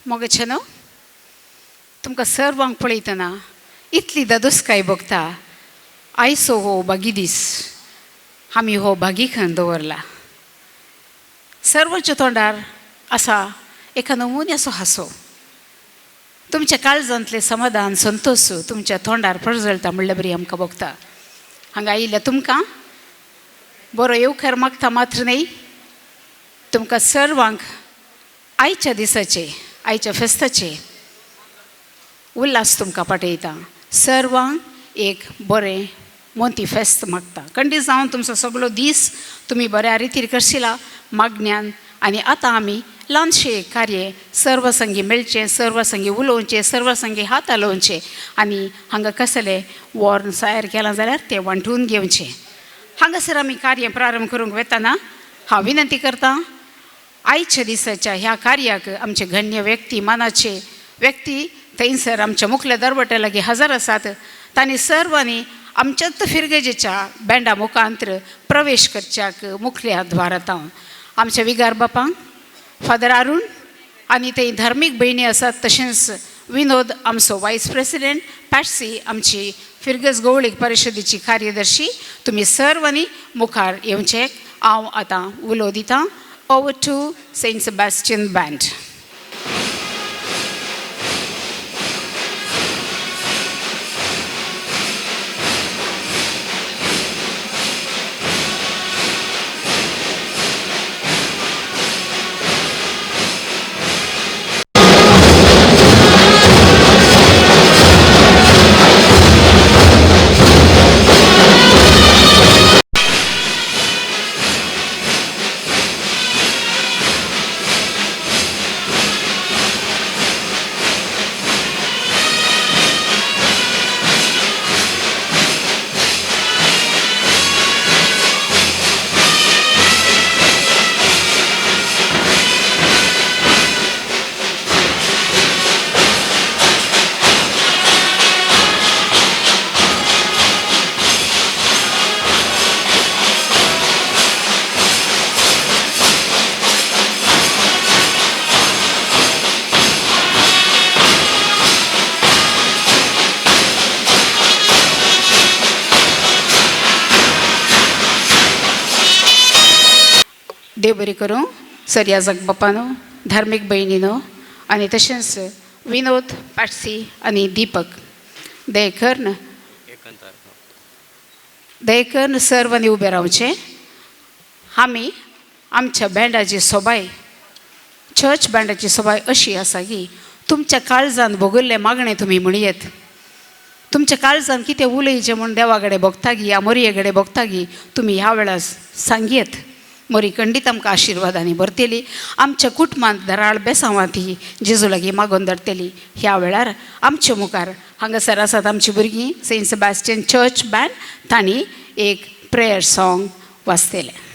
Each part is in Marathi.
मोगे न्हू तुमकां सर्वांक पळयतना इतली दादोसकाय भोगता आयचो हो बागी दीस आमी हो बागी खण दवरला सर्वांच्या तोंडार आसा एका नमुन्याचो हांसो तुमच्या काळजांतले समाधान संतोश तुमच्या तोंडार पडजळटा म्हणल्या बरी आमकां भोगता हांगा आयिल्ल्या तुमकां बरो येवकार मागता मात्र न्ही तुमकां सर्वांक आयच्या दिसाचे आयच्या फेस्ताचे उल्हास तुमकां पाठयता सर्वांक एक बरें मोती फेस्त मागता कंडी जावन तुमचो सगळो दीस तुमी बऱ्या रितीन करशिला मागण्यान आनी आतां आमी ल्हानशें कार्य सर्व संगी मेळचें सर्व संगी उलोवचें सर्व संगी हात हालोवचे आनी हांगा कसलें वॉर्न तयार केलां जाल्यार तें वांटून घेवचें हांगासर आमी कार्य प्रारंभ करूंक वेताना हांव विनंती करतां आयच्या दिसाच्या ह्या कार्याक आमचे गण्य व्यक्ती मानाचे व्यक्ती थंयसर आमच्या मुखल्या दरवट्या लागीं हजर आसात तांणी सर्वांनी आमच्याच फिरगेजेच्या बँडा मुखांत्र प्रवेश करच्याक मुखल्या द्वारांत आमच्या विगार बापांक फादर अरुण आनी थंय धार्मीक भयणी आसात तशेंच विनोद आमचो वायस प्रेसिडेंट पॅट्सी आमची फिरगज गवळीक परिशदेची कार्यदर्शी तुमी सर्वांनी मुखार येवचें हांव आतां उलो दितां over to Saint Sebastian band देव बरी करूं सर्या जगबापानो धार्मीक भयणीनो आनी तशेंच विनोद पॅट्सी आनी दीपक दयेकर्न सर्वांनी उबे रावचें आमी आमच्या बँडाची सोबाय चर्च बँडाची सोबाय अशी आसा की तुमच्या काळजान भोगल्ले मागणे तुमी म्हणयेत तुमच्या काळजान कितें उलयचें म्हूण देवा कडेन भोगता गी या मोरये कडेन भोगता गी तुमी ह्या वेळार सांगयेत मोरी खंडीत आमकां आशिर्वादांनी भरतली आमच्या कुटुंबांत दराळ बेसांवाती जेजू लागीं मागोन धरतली ह्या वेळार आमच्या मुखार हांगासर आसात आमची भुरगीं सेंट सेबॅस्टियन चर्च बँड तांणी एक प्रेयर सॉंग वाचतलें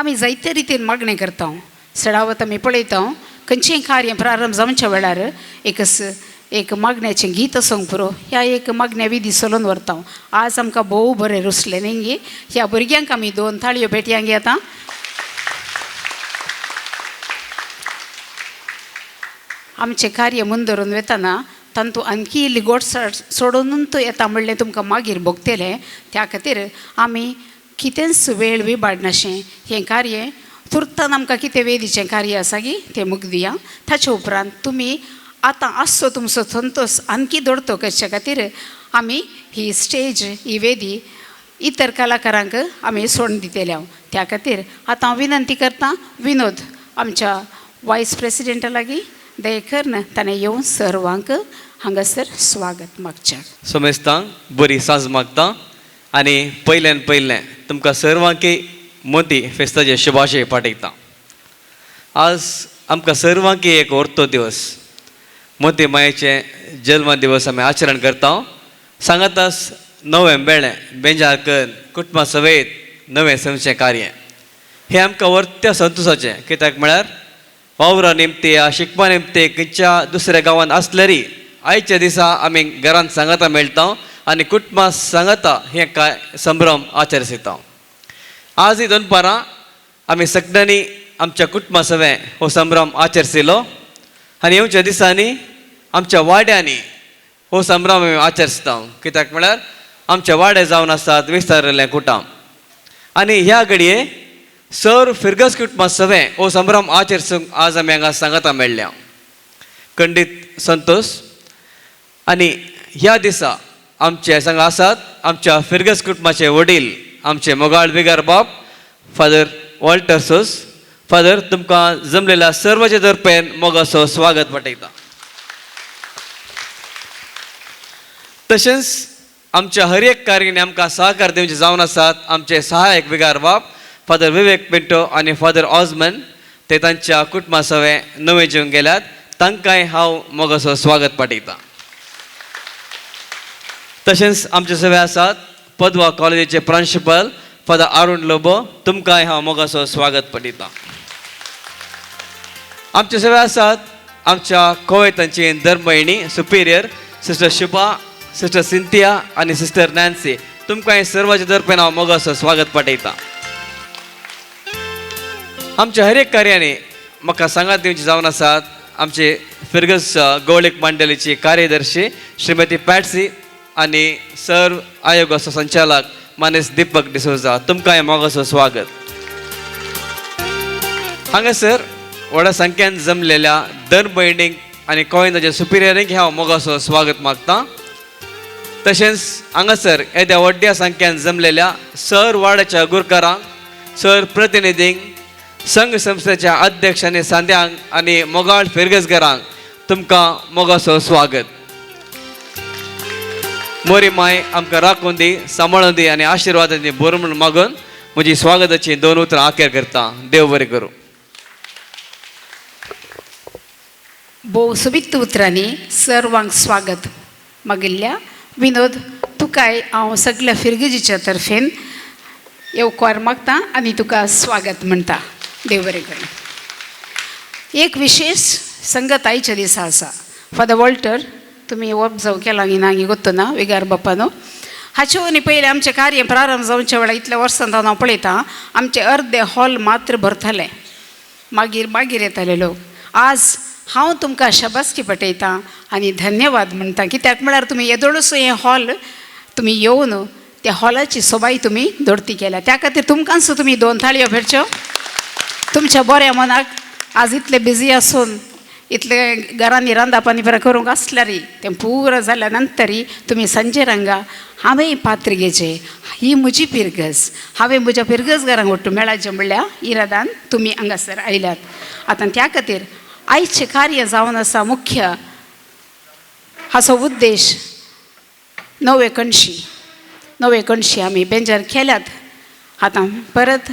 आमी जायते रितीन मागणें करता सडावत आमी पळयता खंयचेंय कार्य प्रारंभ जावच्या वेळार एक मागण्याचें गीत आसूंक पुरो ह्या एक मागण्या विधी चलोवन व्हरता आज आमकां भोव बरें रुसलें न्ही ह्या भुरग्यांक आमी 2 थाळयो भेटयांक येता आमचें कार्य मुन धरून वेताना तांतू आणखी इल्ली गोडसाण सोडून येता म्हणलें तुमकां मागीर भोगतलें त्या खातीर आमी कितेंच वेळ विबाडनाशें हें कार्य तुर्तान आमकां कितें वेदीचें कार्य आसा की तें मुख दिया. ताचे उपरांत तुमी आतां आसचो तुमचो संतोश आणखी दडतो करचे खातीर आमी ही स्टेज ही वेदी इतर कलाकारांक आमी सोडून दितले हांव. त्या खातीर आतां हांव विनंती करतां विनोद आमच्या वायस प्रेसिडेंटा लागीं दये करून ताणें येवन सर्वांक हांगासर स्वागत मागचें. सोमेस्तांक बरी सांज मागता आनी पयलें तुमकां सर्वांकी मोती फेस्ताचे शुभाशय पाठयता. आज आमकां सर्वांकी एक व्हरतो दिवस मोती मायेचें जल्म दिवस आमी आचरण करता. सांगातास नवें बेळें बेंजार करून कुटुंबा सवेत नवें संवचें कार्य हें आमकां व्हरत्या संतोशाचें. कित्याक म्हळ्यार वावरा निमते शिकपा निमते खंयच्या दुसऱ्या गांवांत आसल्यारी आयच्या दिसा आमी घरांत सांगाता मेळटा आनी कुटुंबां सांगाता हें काय संभ्रम आचरसिता. आज ही दनपारां आमी सगळ्यांनी आमच्या कुटुंबा सवें हो संभ्रम आचरसिलो आनी येवच्या दिसांनी आमच्या वाड्यांनी हो संभ्रम आमी आचरसिता. कित्याक म्हळ्यार आमचे वाडे जावन आसात विस्तारिल्लें कुटाम आनी ह्या घडये सर फिरगस कुटुंबा सवें हो संभ्रम आचरसूंक आज आमी हांगा सांगाता मेळ्ळ्या. खंडीत संतोश. आनी ह्या दिसा आमचे हांगा आसात आमच्या फिरगस कुटुंबाचे वडील आमचे मोगाळ बिगार बाब फादर वॉल्टर सोस. फादर तुमकां जमलेल्या सर्वांचे तर्फेन मोगाचो स्वागत पाठयता. तशेंच आमच्या हर एक कार्यानी आमकां सहकार दिवचे जावन आसात आमचे सहायक बिगार बाब फादर विवेक पिंटो आनी फादर ऑजमन. ते तांच्या कुटुंबा सवें नवे जेवन गेल्यात तांकांय हांव मोगाचो स्वागत पाठयता. तशेंच आमचे सवें आसात पदवा कॉलेजीचे प्रिंसिपल फादर अरुण लोबो. तुमकांय हांव मोगाचो स्वागत पाठयता. आमचे सवें आसात आमच्या कोवेतांची धर्मयणी superior sister Shubha sister Cynthia आनी सिस्टर नॅन्सी. तुमकांय सर्वांचे तर्फेन हांव मोगाचो स्वागत पाठयता. आमच्या हर एक कार्यानी म्हाका सांगात दिवची जावन आसात आमचे फिरगस गवळीक मंडळीची कार्यदर्शी श्रीमती पॅट्सी आनी सर्व आयोगाचो संचालक मानेस दीपक डिसोजा. तुमकांय मोगाचो स्वागत. हांगासर व्हडा संख्येन जमलेल्या दर भयणींक आनी कोयनाच्या सुपिरियरींक हांव मोगाचो स्वागत मागतां. तशेंच हांगासर येद्या व्हड्या संख्येन जमलेल्या सर वाड्याच्या गुरकारांक सर प्रतिनिधींक संघ संस्थेच्या अध्यक्ष आनी सांद्यांक आनी मोगाळ फिरगसगरांक तुमकां मोगाचो स्वागत. मोरी माय आमकां राखून दी सांबाळून दी आनी आशिर्वादांनी बरो म्हूण मागून म्हजी स्वागताची 2 उतरां आखेर करता. देव बरें करूं. भोव सुबित उतरांनी सर्वांक स्वागत मागिल्ल्या विनोद तुकाय हांव सगळ्या फिरगजीच्या तर्फेन येवकार मागता आनी तुका स्वागत म्हणटा. देव बरें करूं. एक विशेष संगत आयच्या दिसा आसा. फादर वॉल्टर तुमी ऑब्जर्व केला की ना गोत्तो ना विगार बापानो. हाचे वनी पयलीं आमचें कार्य प्रारंभ जावच्या वेळार इतल्या वर्सां जावन हांव पळयतां आमचे अर्दे हॉल मात्र भरताले मागीर येताले लोक. आज हांव तुमकां शाबासकी पटयतां आनी धन्यवाद म्हणटा. कित्याक म्हळ्यार तुमी येदोळसो हें हॉल तुमी येवन त्या हॉलाची सोबाय तुमी दडती केल्या. त्या खातीर तुमकां सुद्दां तुमी 2 थाळयो फेरच्यो. तुमच्या बऱ्या मनाक आज इतले बिजी आसून इतले घरांनी रांदा पानी बरें करूंक आसल्यारी तें पुरो जाल्या नंतरी तुमी सांजे रांगा हांवें पात्र घेवचें. ही म्हजी पिरगस. हांवें म्हज्या पिरगसगारांक वट्टू मेळाचें म्हणल्या इरादान तुमी हांगासर आयल्यात. आतां त्या खातीर आयचें कार्य जावन आसा मुख्य हाचो उद्देश नवे कणशी आमी बेंजार केल्यात. आतां परत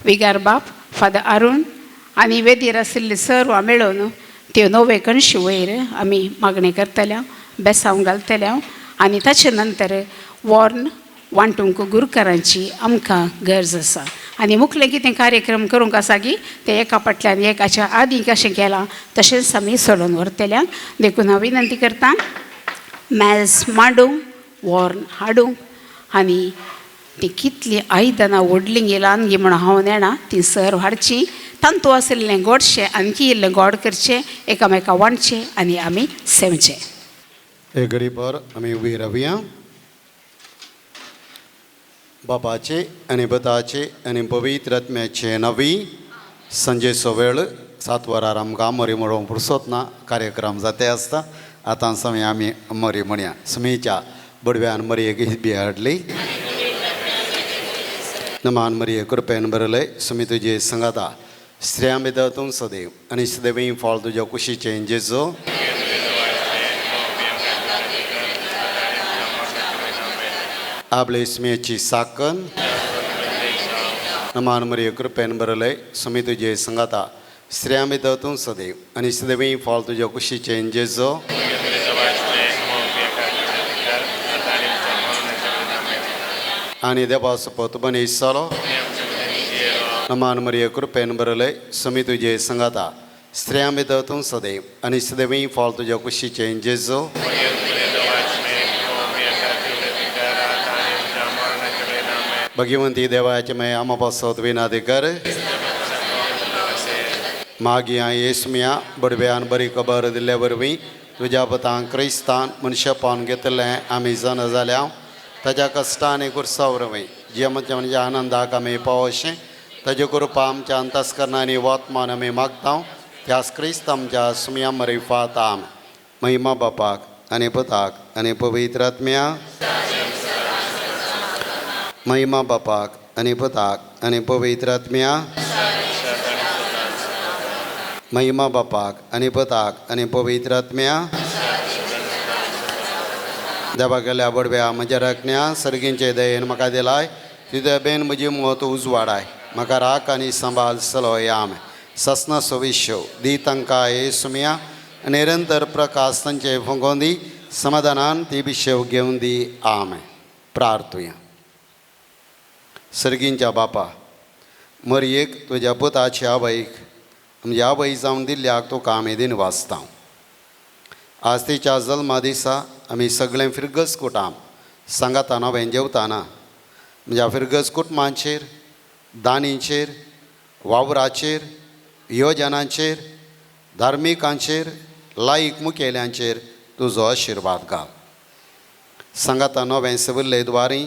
विगार बाप फादर अरुण आनी वेदीर आशिल्ले सर्व मेळून त्यो नवे कणशी वयर आमी मागणी करतल्या बेसांव घालतल्या आनी ताचे नंतर वॉर्न वांटूंक गुरकारांची आमकां गरज आसा. आनी मुखलें कितें कार्यक्रम करूंक आसा की ते एका फाटल्यान एकाच्या आदीं कशें केलां तशेंच आमी सोडून व्हरतल्या. देखून हांव विनंती करतां मॅल्स मांडूंक वॉर्न हाडूंक आनी ती कितली आयदनां व्हडलीं ल्हान गी म्हणून हांव नेणा ती सर्व हाडची. तांतू आशिल्लें गोडशें आणकी इल्लें गोड करचें एकामेका वांटचें आनी आमी सेवचें. एक घडीभर आमी उबी रावया. बापाचे आनी पुताचे आनी पवित्र आत्म्याचे नांवी संजेचो वेळ 7 वरार आमकां मरी म्हणून पुरसोत ना कार्यक्रम जाते आसता आतां समय आमी मरी म्हणया समेच्या बडव्यान मरयेक बी हाडली नमान मरिये कृपेन बरले सुमी तुजे संगाता स्त्रियां भितर तूं सदैव आनी सदैवी फळ तुज्या कुशीचे जेजो आपले स्मेची साकन नमान मरिये कृपेन बरले सुमी तुजे संगाता स्त्रियां भितर तूं सदैव आनी सदैवी फळ तुज्या कुशीचे जेजो आनी देवा सपोत बनी सालो नमान मरिये कृपेन बरले सुमी तुजे संगाता स्त्रियां भितर तूं सदैव आनी सदैवी फळ तुज्या कुशीचे जेजो भगवंती देवाचे मैं आम पासत विनादी कर मागिया येसमिया बडव्यान बरी खबर दिल्ले वरवीं तुज्या पतां क्रिस्तान मनशापान घेतलें आमी जन जाल्या ताज्या कश्टांनी कुर्सावरवीं जियेमाच्या म्हणजे आनंदाक आमी पावोशें ताजे कृपा आमच्या अंतस्करणांनी वतमान आमी मागता त्यास क्रिस्त आमच्या सुमया मरिफात आम महिमा बापाक आनी पुताक आनी पवित्र आत्म्या महिमा बापाक आनी पुताक आनी पवित्र आत्म्या महिमा बापाक आनी पुताक आनी पवित्र आत्म्या देवा गेल्या बडव्या म्हज्या रखण्या सर्गींचे दयेन म्हाका दिलाय तुजे बेन म्हजी मोत उजवाडाय म्हाका राख आनी सांबाळ सलोय आम ससना सोविश्यो दी तांकां हे सुमया निरंतर प्रकाश तांचे फुगोवन दी समाधानान ती बिशेव घेवन दी आम प्रार्थुया सर्गींच्या बापा मरयेक तुज्या पुताच्या आवयक म्हणजे आवय जावन दिल्ल्याक तुका आमी दिन वाचता आज तिच्या जल्मा दिसा आमी सगळें फिरगस कुटाम सांगाता नवें जेवताना म्हणजे फिरगस कुटुंबांचेर दानींचेर वावराचेर योजनांचेर धार्मिकांचेर लायक मुखेल्यांचेर तुजो आशिर्वाद घाल सांगाता नवें सविल्ले द्वारी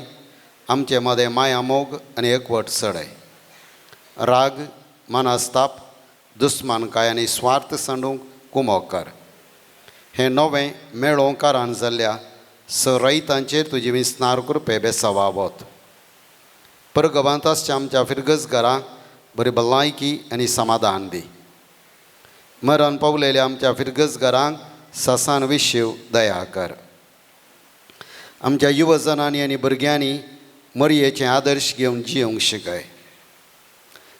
आमचे मदें माया मोग आनी एकवट चडय राग मनस्ताप दुस्मानकाय आनी स्वार्थ सांडूंक कुमो कर हें नवें मेळोवकारान जाल्ल्या रयतांचेर तुजी विस्नार कृपे बेसावावत परगवांतासच्या आमच्या फिरगस घरांक बरी भलायकी आनी समाधान दी मरण पावलेल्या आमच्या फिरगस घरांक ससान विशीव दया कर आमच्या युवजनांनी आनी भुरग्यांनी मरयेचे आदर्श घेवन जियोंक शिकय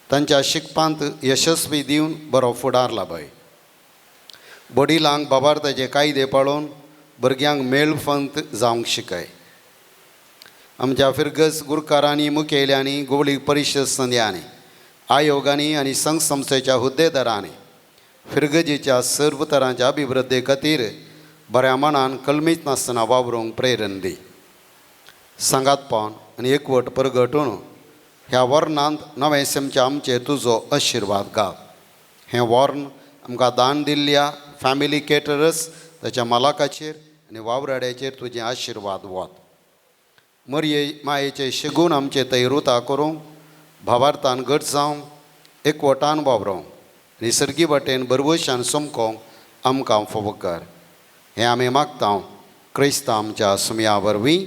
तांच्या शिकपांत यशस्वी दिवन बरो फुडार लाभय वडिलांक बाबार्थाचे कायदे पाळोवन भुरग्यांक मेळफंत जावंक शिकय आमच्या फिरगस गुरकारांनी मुखेल्यांनी गोवळी परिशद संध्यांनी आयोगांनी आनी संघ संस्थेच्या हुद्देदारांनी फिरगजीच्या सर्व तरांच्या अभिवृद्धी खातीर बऱ्या मनान कलमीत नासतना वावरूंक प्रेरण दी सांगातपण आनी एकवट परगटून ह्या वर्णांत नवें सेमच्या आमचेर तुजो आशिर्वाद घाल हें वर्ण आमकां दान दिल्ल्या फॅमिली केटरर्स ताच्या मालकाचेर आनी वावराड्याचेर तुजें आशिर्वाद वत मरये मायेचे शेगून आमचे थंय रुता करूंक भावार्थान घट जावं एकवटान वावरूंक निसर्गी वाटेन बरवशान सोमकोंक आमकां फोव कर हें आमी मागता क्रिस्तांव आमच्या सुमया वरवीं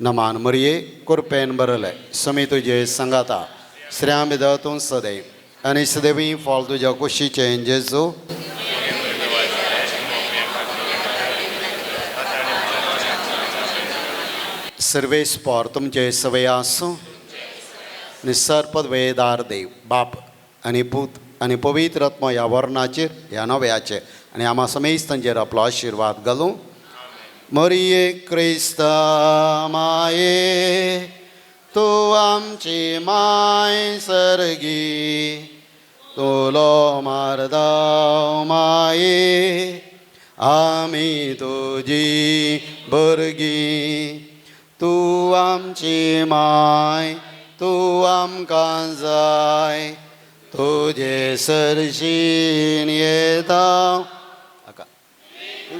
नमान मरये कृपेन बरले सुमी तुजे संगाता स्त्रियां भितर तूं सदैव आनी सदैवी फळ तुज्या कुशीचे जेजू सर्वेस्पोर तुमचे सवय आसूं निसर्पद वेदार देव बाप आनी पूत आनी पवित्र आत्मा ह्या वर्णाचेर ह्या नव्याचेर आनी आमा समेज तांचेर आपलो आशिर्वाद घालूं मरिये क्रिस्त माये तूं आमची माय सर्गी तुलो मारदाव माये आमी तुजी भुरगीं तूं आमची माय तूं आमकां जाय तुजे सरशीन येता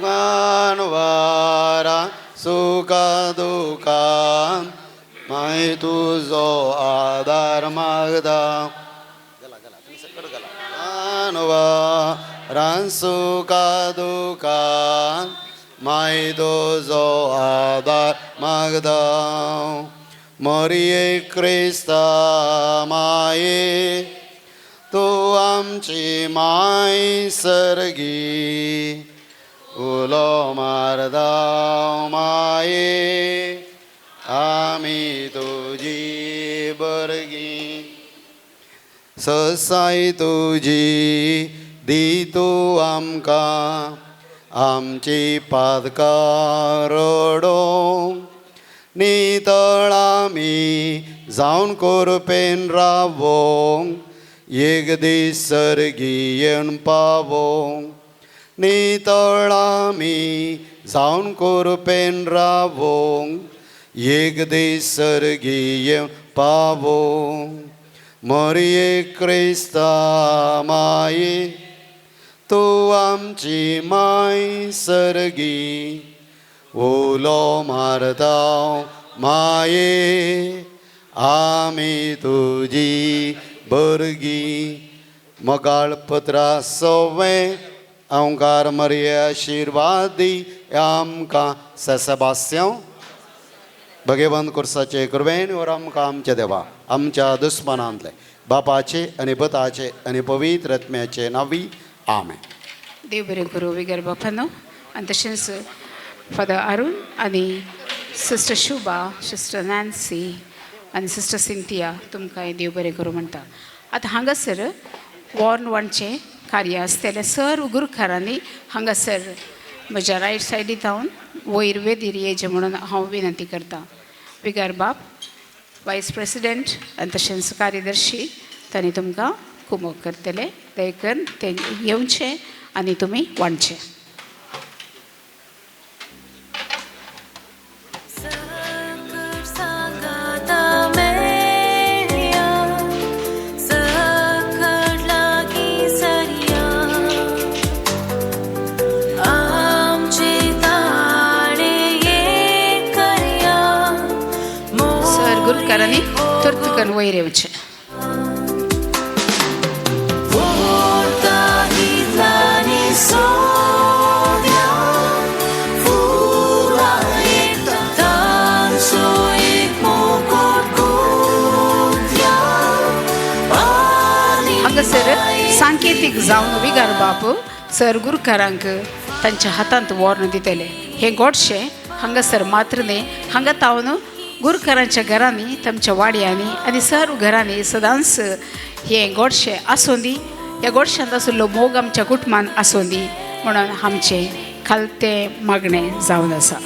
वारा सुखा दुखान माय तुजो आदार मागता ransuka dukan maido zo adar magdao Marie Krista माये तू आमची माय सर्गी उलो मारदाव माये आम्ही तुझी बरगी ससाई तुझी दी तू आमकां आमची पादकां रडो नितळ आमी जावन कोरपेन रावोंक एक दीस सर्गी येवन पावोंक नितळ आमी जावन कोरपेन रावोंक एक दीस सर्गी येवन पावोंक मरिये क्रिस्ता माये तू आमची माय सर्गी ओलो मारताव माये आमी तुजी बरगी मोगाळ पत्रा सोवें ओंकार मरिये आशिर्वाद दी आमकां ससबास्यां भगवंत कुर्साचे कृपेन वर आमकां आमचे देवा आमच्या दुस्मनांतले बापाचे आनी पुताचे आनी पवित्र आत्म्याचे नांवी आमेन. देव बरें करूं विगर बापानो. आनी तशेंच फादर अरुण आनी सिस्टर शुभा, सिस्टर नॅन्सी आनी सिस्टर सिंथिया तुमकांय देव बरें करूं म्हणटा. आतां हांगासर वॉर्न वनचें कार्य आसतलें सर उगुरकारांनी हांगासर म्हज्या रायट सायडीक जावन वयर वेदीर येजे म्हणून हांव विनंती करतां. विगार बाब, वायस प्रेसिडेंट आनी तशेंच कार्यदर्शी तांणी तुमकां कुमोग करतले. दयकन ते येवचें आनी तुमी वांडचें. सर गुरुकारांनी तुर्तकन वयर येवचें. हांगासर सांकेतीक जावन विगार बाप सर गुरुकारांक तांच्या हातांत वॉर्न दितले. हे गोडशें हांगासर मात्र न्ही, हांगा तावन गुरुकारांच्या घरांनी तांच्या वाड्यांनी आनी सर्व घरांनी सदांच हे गोडशें आसूं दी. ह्या गोडशांत आशिल्लो मोग आमच्या कुटुंबान आसूं दी म्हणून आमचें खालतें मागणें जावन आसा.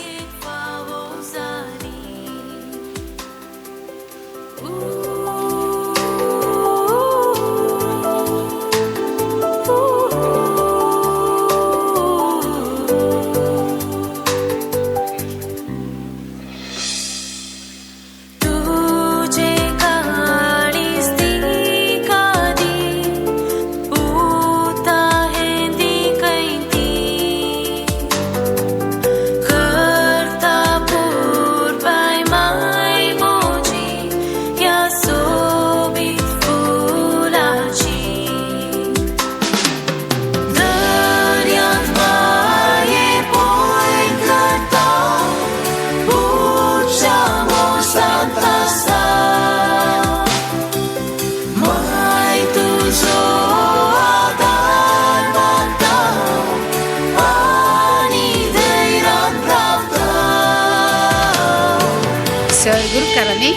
सर गुरुकारांनी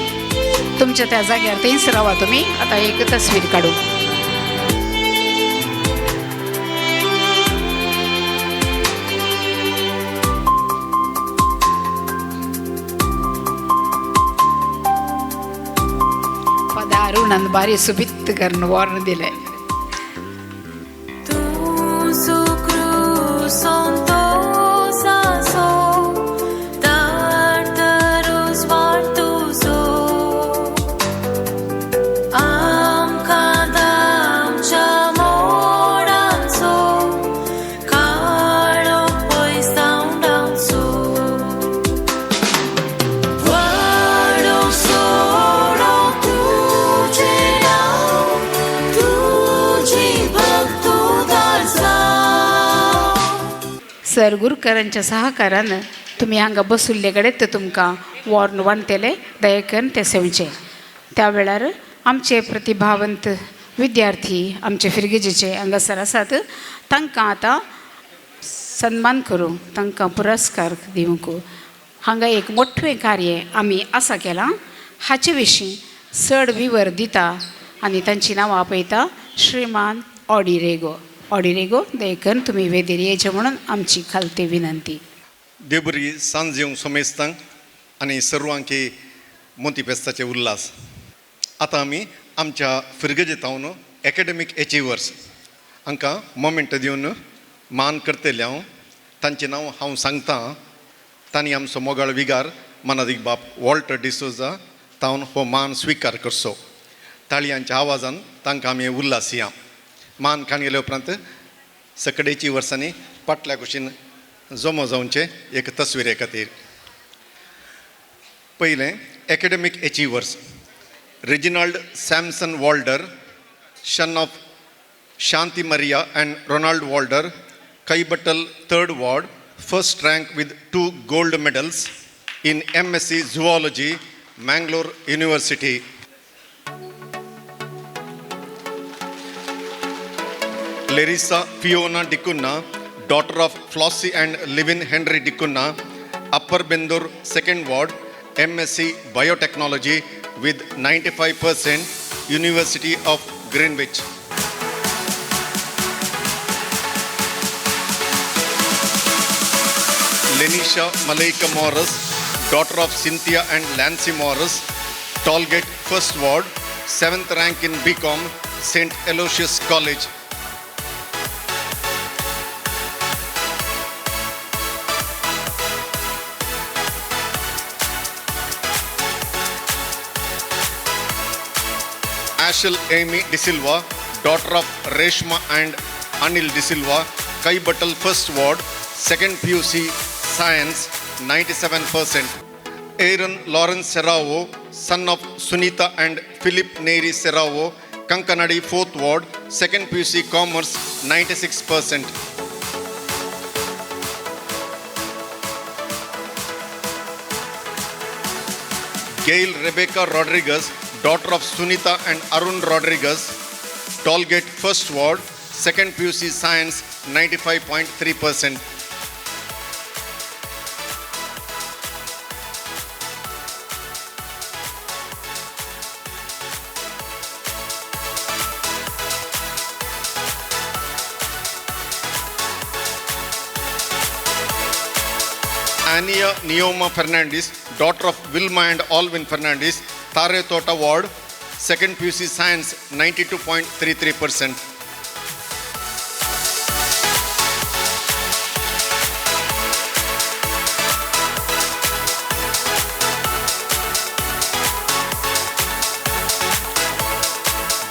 तुमच्या त्या जाग्यार थंयच रावा तुमी. आतां एक तस्वीर काडू. फादर अरुणान बारी सुबित करून वॉर्न दिले. तू सर गुरकरांच्या सहकारान तुम्ही हांगा बसुल्ले कडेन ते तुमकां वॉर्न वांटेले दयेकन ते सेवचे त्या वेळार आमचे प्रतिभावंत विद्यार्थी आमचे फिरगेजेचे हांगासर आसात तांकां आतां सन्मान करूंक तांकां पुरस्कार दिवंक हांगा एक मोठें कार्य आमी आसा केलां हाचे विशीं चड विवर दिता आनी तांची नांवां आपयता श्रीमान ऑडिरेगो दयेकन तुमी वेदेर येवचे म्हणून आमची खालती विनंती. देव बरी सांज येवंक सोमेस्तांक आनी सर्वांक मोती फेस्ताचे उल्हास. आतां आमी आमच्या फिरगेजेतावन एकाडेमीक एचिवर्स हांकां मोमेंट दिवन मान करतले हांव तांचें नांव हांव सांगतां. तांणी आमचो मोगाळ विगार मानादीक बाब वॉल्टर डिसोजा तावन हो मान स्विकार करचो. ताळयांच्या आवाजान तांकां आमी उल्हास या. मान खाण गेले उपरांत सकडेची वर्सांनी फाटल्या कुशीन जमो जावचे एक तस्विरे खातीर. पयलें academic achievers Reginald Samson Walder son of Shanti Maria and Ronald Walder Kaibattal 3rd Ward first rank with 2 gold medals in MSc Zoology Mangalore University. Larissa Fiona Dicunna, daughter of Flossie and Livin Henry Dicunna, Upper Bendur 2nd Ward, MSc Biotechnology with 95%, University of Greenwich. Lenisha Malaika Morris, daughter of Cynthia and Lancy Morris, Tollgate 1st Ward, 7th rank in BCom, St. Aloysius College. Ashel Amy De Silva, daughter of Reshma and Anil De Silva, Kaibatal 1st Ward, 2nd PUC Science, 97%. Aaron Lawrence Serravo, son of Sunita and Philip Neri Serravo, Kankanadi 4th Ward, 2nd PUC Commerce, 96%. Gail Rebecca Rodriguez, daughter of Sunita and Arun Rodriguez, Tollgate 1st Ward, 2nd PUC Science, 95.3%. Ania Neoma Fernandez, daughter of Wilma and Alvin Fernandez, Tare Tota Ward, 2nd PUC Science, 92.33%.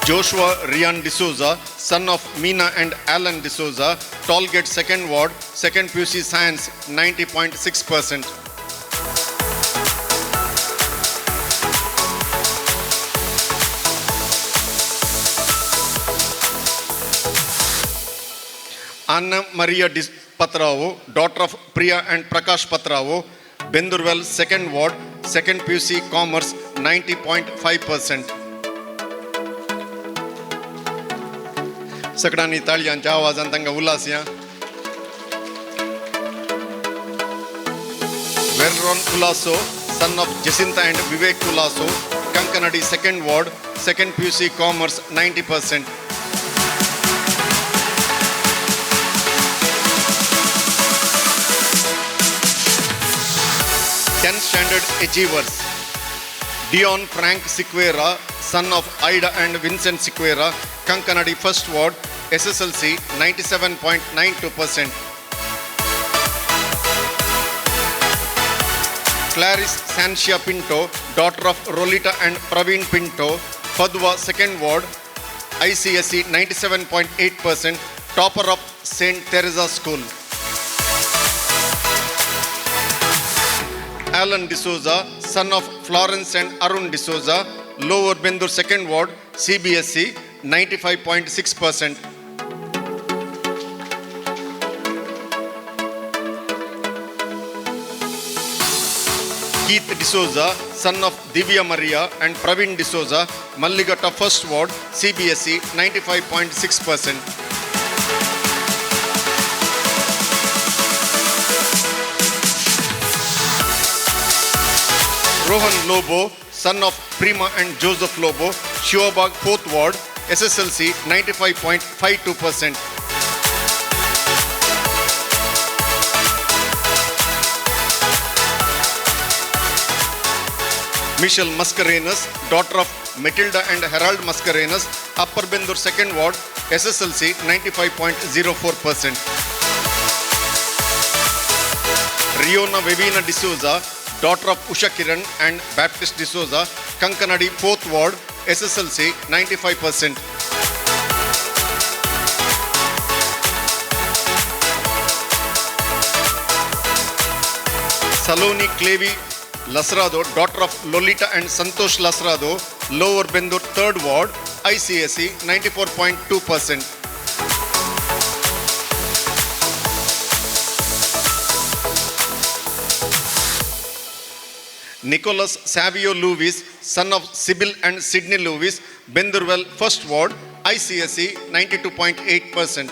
Joshua Rian D'Souza, son of Mina and Alan D'Souza, Tollgate 2nd Ward, 2nd PUC Science, 90.6%. Anna Maria Patravo, daughter of Priya and Prakash Patravo, Bendurwell 2nd Ward, 2nd PUC Commerce, 90.5%. सगळ्यांनी ताळयांच्या आवाजान तांकां उल्हास या. Veron Ulaso, son of Jacinta and Vivek Ulaso, Kankanadi 2nd Ward, 2nd PUC Commerce, 90%. Tenth Standard Achievers. Dion Frank Siqueira, son of Ida and Vincent Siqueira, Kankanadi 1st Ward, SSLC, 97.92%. Clarice Sanchia Pinto, daughter of Rolita and Praveen Pinto, Padua 2nd Ward, ICSE, 97.8%, topper of St. Teresa School. Alan D'Souza, son of Florence and Arun D'Souza, Lower Bendur 2nd Ward, CBSE, 95.6%. Keith D'Souza, son of Divya Maria and Praveen D'Souza, Malligata First Ward, CBSE 95.6%. Rohan Lobo, son of Prima and Joseph Lobo, Shiobag 4th Ward, SSLC 95.52%. Michelle Mascarenhas, daughter of Matilda and Harold Mascarenhas, Upper Bendur 2nd Ward, SSLC 95.04%. Riona Vevina D'Souza, daughter of Usha Kiran and Baptist D'Souza, Kankanadi 4th Ward, SSLC 95%. Saloni Clevi Lasrado, daughter of Lolita and Santosh Lasrado, Lower Bendur 3rd Ward, ICSE 94.2%. Nicholas Savio Lewis, son of Sybil and Sydney Lewis, Bendurwell 1st Ward, ICSE 92.8%.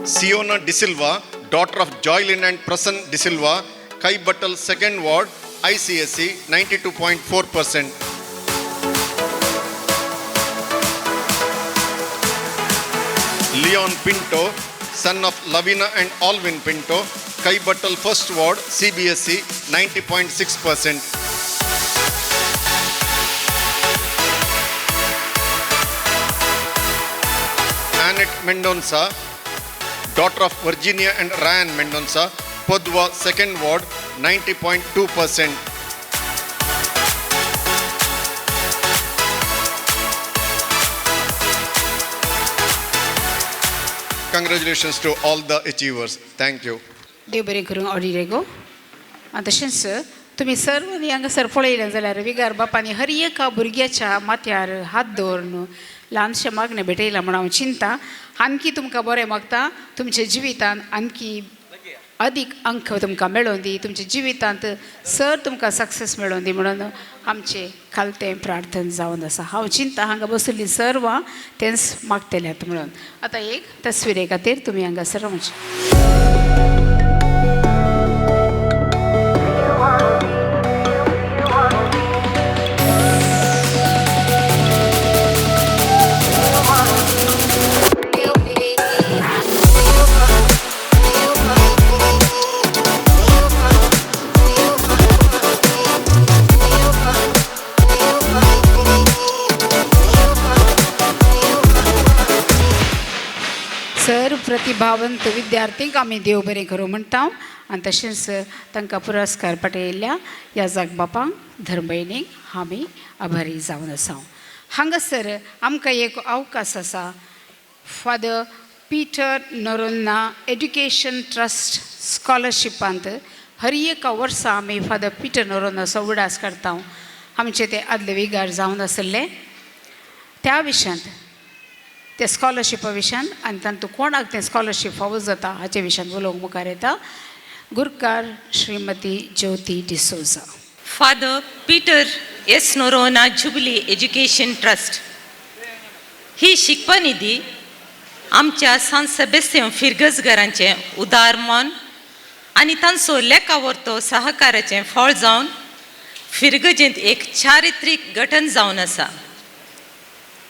Siona De Silva, daughter of Joylyn and Prasan De Silva, Kai Battal 2nd Ward, ICSE 92.4%. Leon Pinto, son of Lavina and Alvin Pinto, Kai Battal 1st Ward, CBSE 90.6%. Annette Mendonça, daughter of Virginia and Ryan Mendonça, Podwa 2nd Ward, 90.2%. Congratulations to all the achievers. Thank you. देव बरें करूं ऑडिरेगो तशेंच तुमी सर्वांनी हांगासर पळयलें जाल्यार विगार बापांनी हर एका भुरग्याच्या माथ्यार हात दवरून ल्हानशें मागणें भेटयलां म्हण हांव चिंता आणकी तुमकां बरें मागता तुमच्या जिवितांत आणकी अदीक अंक तुमकां मेळोवन दी तुमच्या जिवितांत सर तुमकां सक्सेस मेळोवन दी म्हणून आमचें खालतें प्रार्थना जावन आसा हांव चिंता हांगा बसुल्लीं सर्वां तेंच मागतल्यात म्हणून आतां एक तस्विरे खातीर तुमी हांगासर रावचे प्रतिभावंत विद्यार्थींक आमी देव बरें करूं म्हणटा आनी तशेंच तांकां पुरस्कार पटयल्ल्या ह्या जाग बापांक धर्मभयणीक आमी आभारी जावन आसा हांगासर आमकां एक अवकाश आसा फादर पिटर नोरोन्ना एड्युकेशन ट्रस्ट स्कॉलरशिपांत हर एका वर्सा आमी फादर पिटर नोरोन्नाचो उडास करता आमचे ते आदले विगार जावन आसले त्या विशयांत त्या स्कॉलरशिपा विशयान आनी तातूंत कोणाक तें स्कॉलरशीप फावो जाता हाचे विशयान उलोवंक मुखार येता गुरकार Shrimati Jyoti D'Souza father Peter S Noronha Jubilee Education Trust ही शिकपा निधी आमच्या सान सेबेस्तियन फिरगजगरांचें उदार मन आनी तांचो लेखावर्तो सहकाराचें फळ जावन फिरगजेंत एक चारित्रीक गठन जावन आसा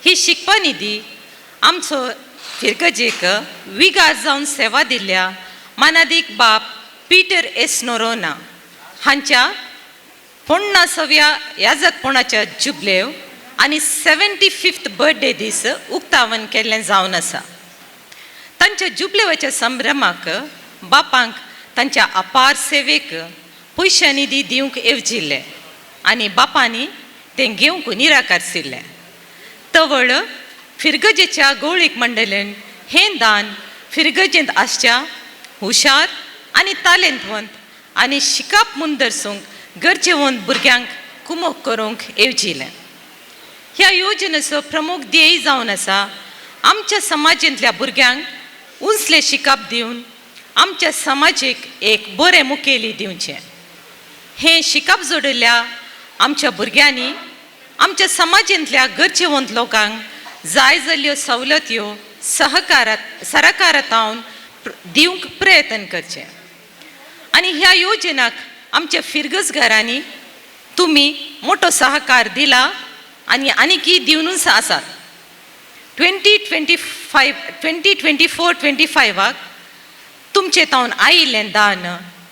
ही शिकपा निधी आमचो फिरगजेक विगार जावन सेवा दिल्ल्या मानादीक बाप पीटर एस नोरोना हांच्या 50व्या याजकपणाच्या जुबलेव आनी 75th बर्थडे दीस उक्तावण केल्लें जावन आसा तांच्या जुबलेवाच्या संभ्रमाक बापांक तांच्या अपार सेवेक पयशे निधी दिवंक येवजिल्ले आनी बापांनी तें घेवंक निराकारसिल्लें तवळ फिरगजेच्या गवळीक मंडळीन हें दान फिरगजेंत आसच्या हुशार आनी तालेंतवंत आनी शिकाप मुंदरसूंक गरजेवंत भुरग्यांक कुमोक करूंक येवजिल्लें ह्या योजनेचो प्रमुख ध्येय जावन आसा आमच्या समाजांतल्या भुरग्यांक उंचलें शिकप दिवन आमच्या समाजीक एक बरें मुखेली दिवचें. हें शिकप जोडिल्ल्या आमच्या भुरग्यांनी आमच्या समाजांतल्या गरजेवंत लोकांक जाय जाल्ल्यो सवलत्यो सरकारांतावन दिवंक प्रयत्न करचे. आनी ह्या योजनाक आमच्या फिरगजगारांनी तुमी मोठो सहकार दिला आनी आनीकय दिवनूच आसात. 2024-25 तुमचे तावन आयिल्लें दान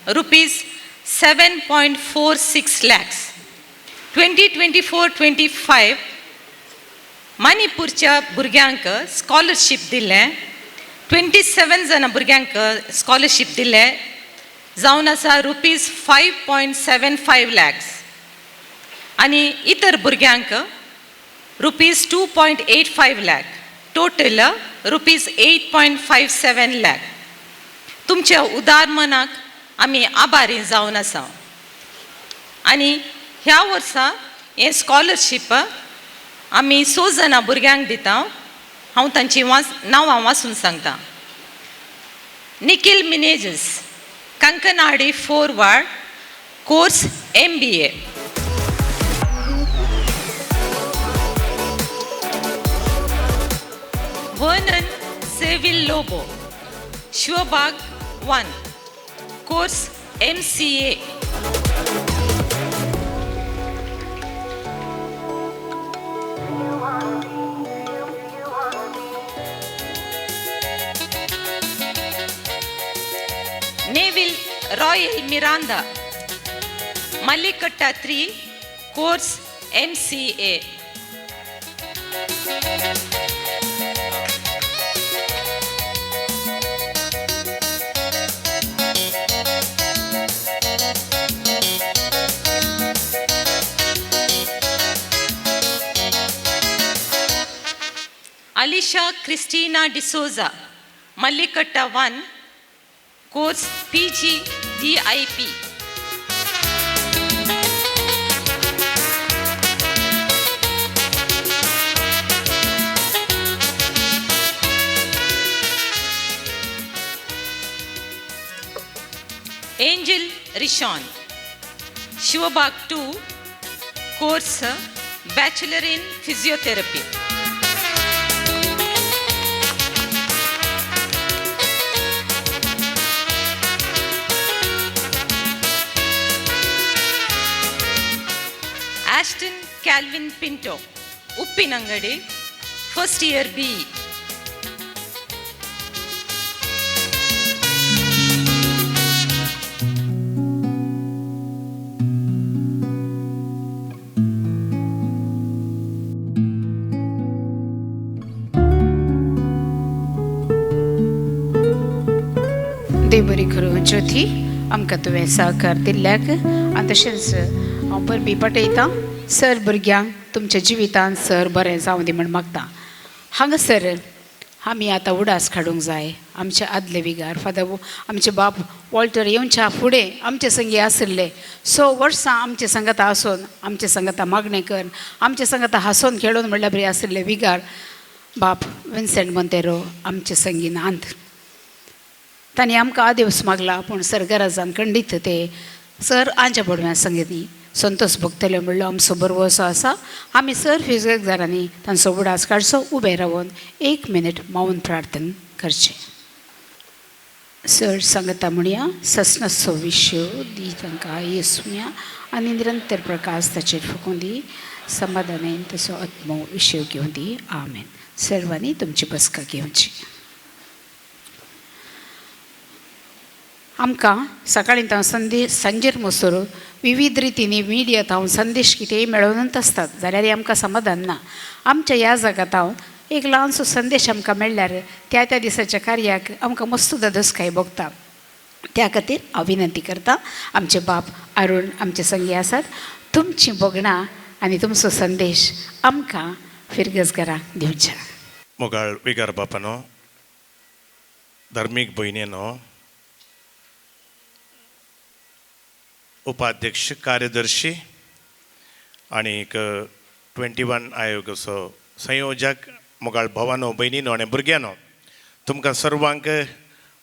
₹7.46 lakhs. 2024-25 मणिपूरच्या भुरग्यांक स्कॉलरशीप दिल्लें. 27 जाणां भुरग्यांक स्कॉलरशीप दिल्लें जावन आसा ₹5.75 lakhs. आनी इतर भुरग्यांक ₹2.85 lakh. Total ₹8.57 lakh. तुमच्या उदार मनाक आमी आभारी जावन आसा. आनी ह्या वर्सा हें स्कॉलरशीप आमी 6 जाणां भुरग्यांक दिता. हांव तांची नांवां वाचून सांगता. Nikhil Menezes, Kankanady forward, course MBA. Vernon Saville Lobo, Shivbag 1, course MCA. Neville Royal Miranda, Mallikatta 3, course MCA. Alisha Christina D'Souza, Mallikatta 1, course PG DIP. Angel Rishon, Shivbag 2, course bachelor in physiotherapy. Ashton Calvin Pinto, Uppinangadi, first year BE. देव बरी करूं ज्योती आमकां तुवें सहकार दिल्ल्याक. आनी तशेंच हांव परबी पटयतां सर भुरग्यांक तुमच्या जिवितांत सर बरें जावं दी म्हण मागता. हांगासर आमी आतां उडास काडूंक जाय. आमचे आदले विगार फादर आमचे बाब वॉल्टर येवच्या फुडें आमचे संगी आशिल्ले 6 वर्सां आमचे संगता आसून आमचे संगता मागणेकर आमचे संगता हांसून खेळून म्हणल्यार बरी आशिल्ले विगार बाब विन्सेंट मोंतेरो आमचे संगी नांत. तांणी आमकां आदेवस मागला पूण सर गरजान खंडीत ते सर आमच्या पडव्या संगती संतोष भोगतले म्हणलो आमचो बरो असो आसा. आमी सर फिजगजारांनी तांचो उडास काडचो. उबे रावन 1 मिनीट मौन प्रार्थना करचें. सर सांगता म्हणया ससनसो विश्व दी तांकां येसुया आनी निरंतर प्रकाश ताचेर फुकून दी. समाधानान तसो आत्मो विशय घेवन दी. आमेन. सर्वांनी तुमची बसका घेवची. आमकां सकाळीं तांव संदेश सांजेर मसोर विविध रितींनी मिडिया तांव संदेश कितेंय मेळोवनच आसतात जाल्यार आमकां समाधान ना. आमच्या ह्या जगात हांव एक ल्हानसो संदेश आमकां मेळ्ळ्यार त्या त्या दिसाच्या कार्याक आमकां मस्त दसकाय भोगता. त्या खातीर हांव विनंती करतां आमचे बाब अरुण आमचे संगी आसात तुमची बोगणां आनी तुमचो संदेश आमकां फिरगजगारांक दिवचें. मोगाळ विगार बापानो, धार्मीक भयणीनो, उपाध्यक्ष कार्यदर्शी आनीक 21 आयोगाचो संयोजक मोगाळ भवानो भयणीनो आनी भुरग्यांनो, तुमकां सर्वांक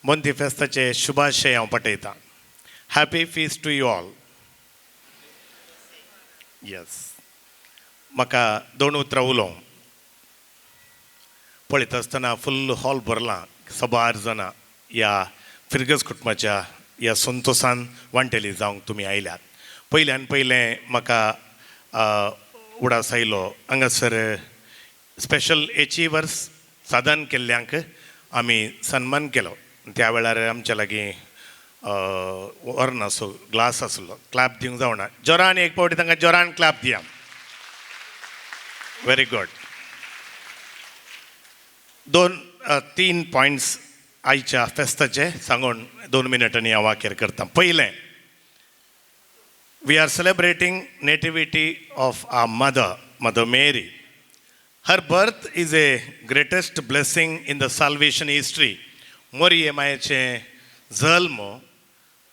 मोंती फेस्ताचे शुभाशय हांव पठयतां. Happy feast to you all. Yes, म्हाका 2 उतरां उलोवंक. पळयता आसतना फुल्ल हॉल भरला. 100 जाणां ह्या फिरगज कुटुंबाच्या ह्या संतोशान वांटेली जावंक तुमी आयल्यात. पयल्यान पयलें म्हाका उडास आयलो हांगासर स्पेशल एचिवर्स साधन केल्ल्यांक आमी सन्मान केलो. त्या वेळार आमच्या लागीं वर्ण असो ग्लास आसलो. क्लॅप दिवंक जावना. जोरान एक पावटी तांकां जोरान क्लॅप दिया. Very good. 2-3 पॉयंट्स आयच्या फेस्ताचे सांगून 2 मिनटांनी हांव वाकेर करतां. पयलें, we are celebrating nativity of our mother Mary. Her birth is a greatest blessing in the salvation history. मोरये मायेचें जल्म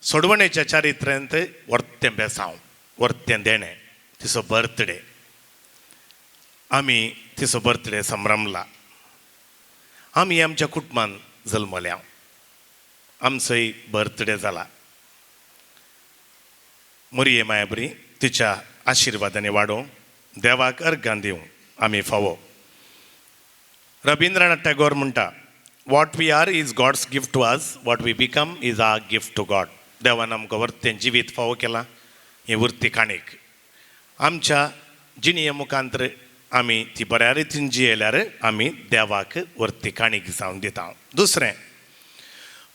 सोडवणेच्या चारित्र्यांत वर्तें बेसांव, वर्तें देणें, तिचो बर्थडे. आमी तिचो बर्थडे संभ्रमला. आमी आमच्या कुटुंबान जल्मल्या. आमचोय बर्थडे जाला. मोरये माया बरी तिच्या आशिर्वादाने वाडोवं, देवाक अर्घां दिवं आमी फावो. रविंद्रनाथ टॅगोर म्हणटा, what we are is God's gift to us, what we become is our gift to God. देवान आमकां वर्तें जिवीत फावो केलां. ही उरती काणीक. आमच्या जिणये मुखांतर आमी ती बऱ्या रितीन जियेल्यार आमी देवाक वर्ती काणीक जावन दिता. दुसरें,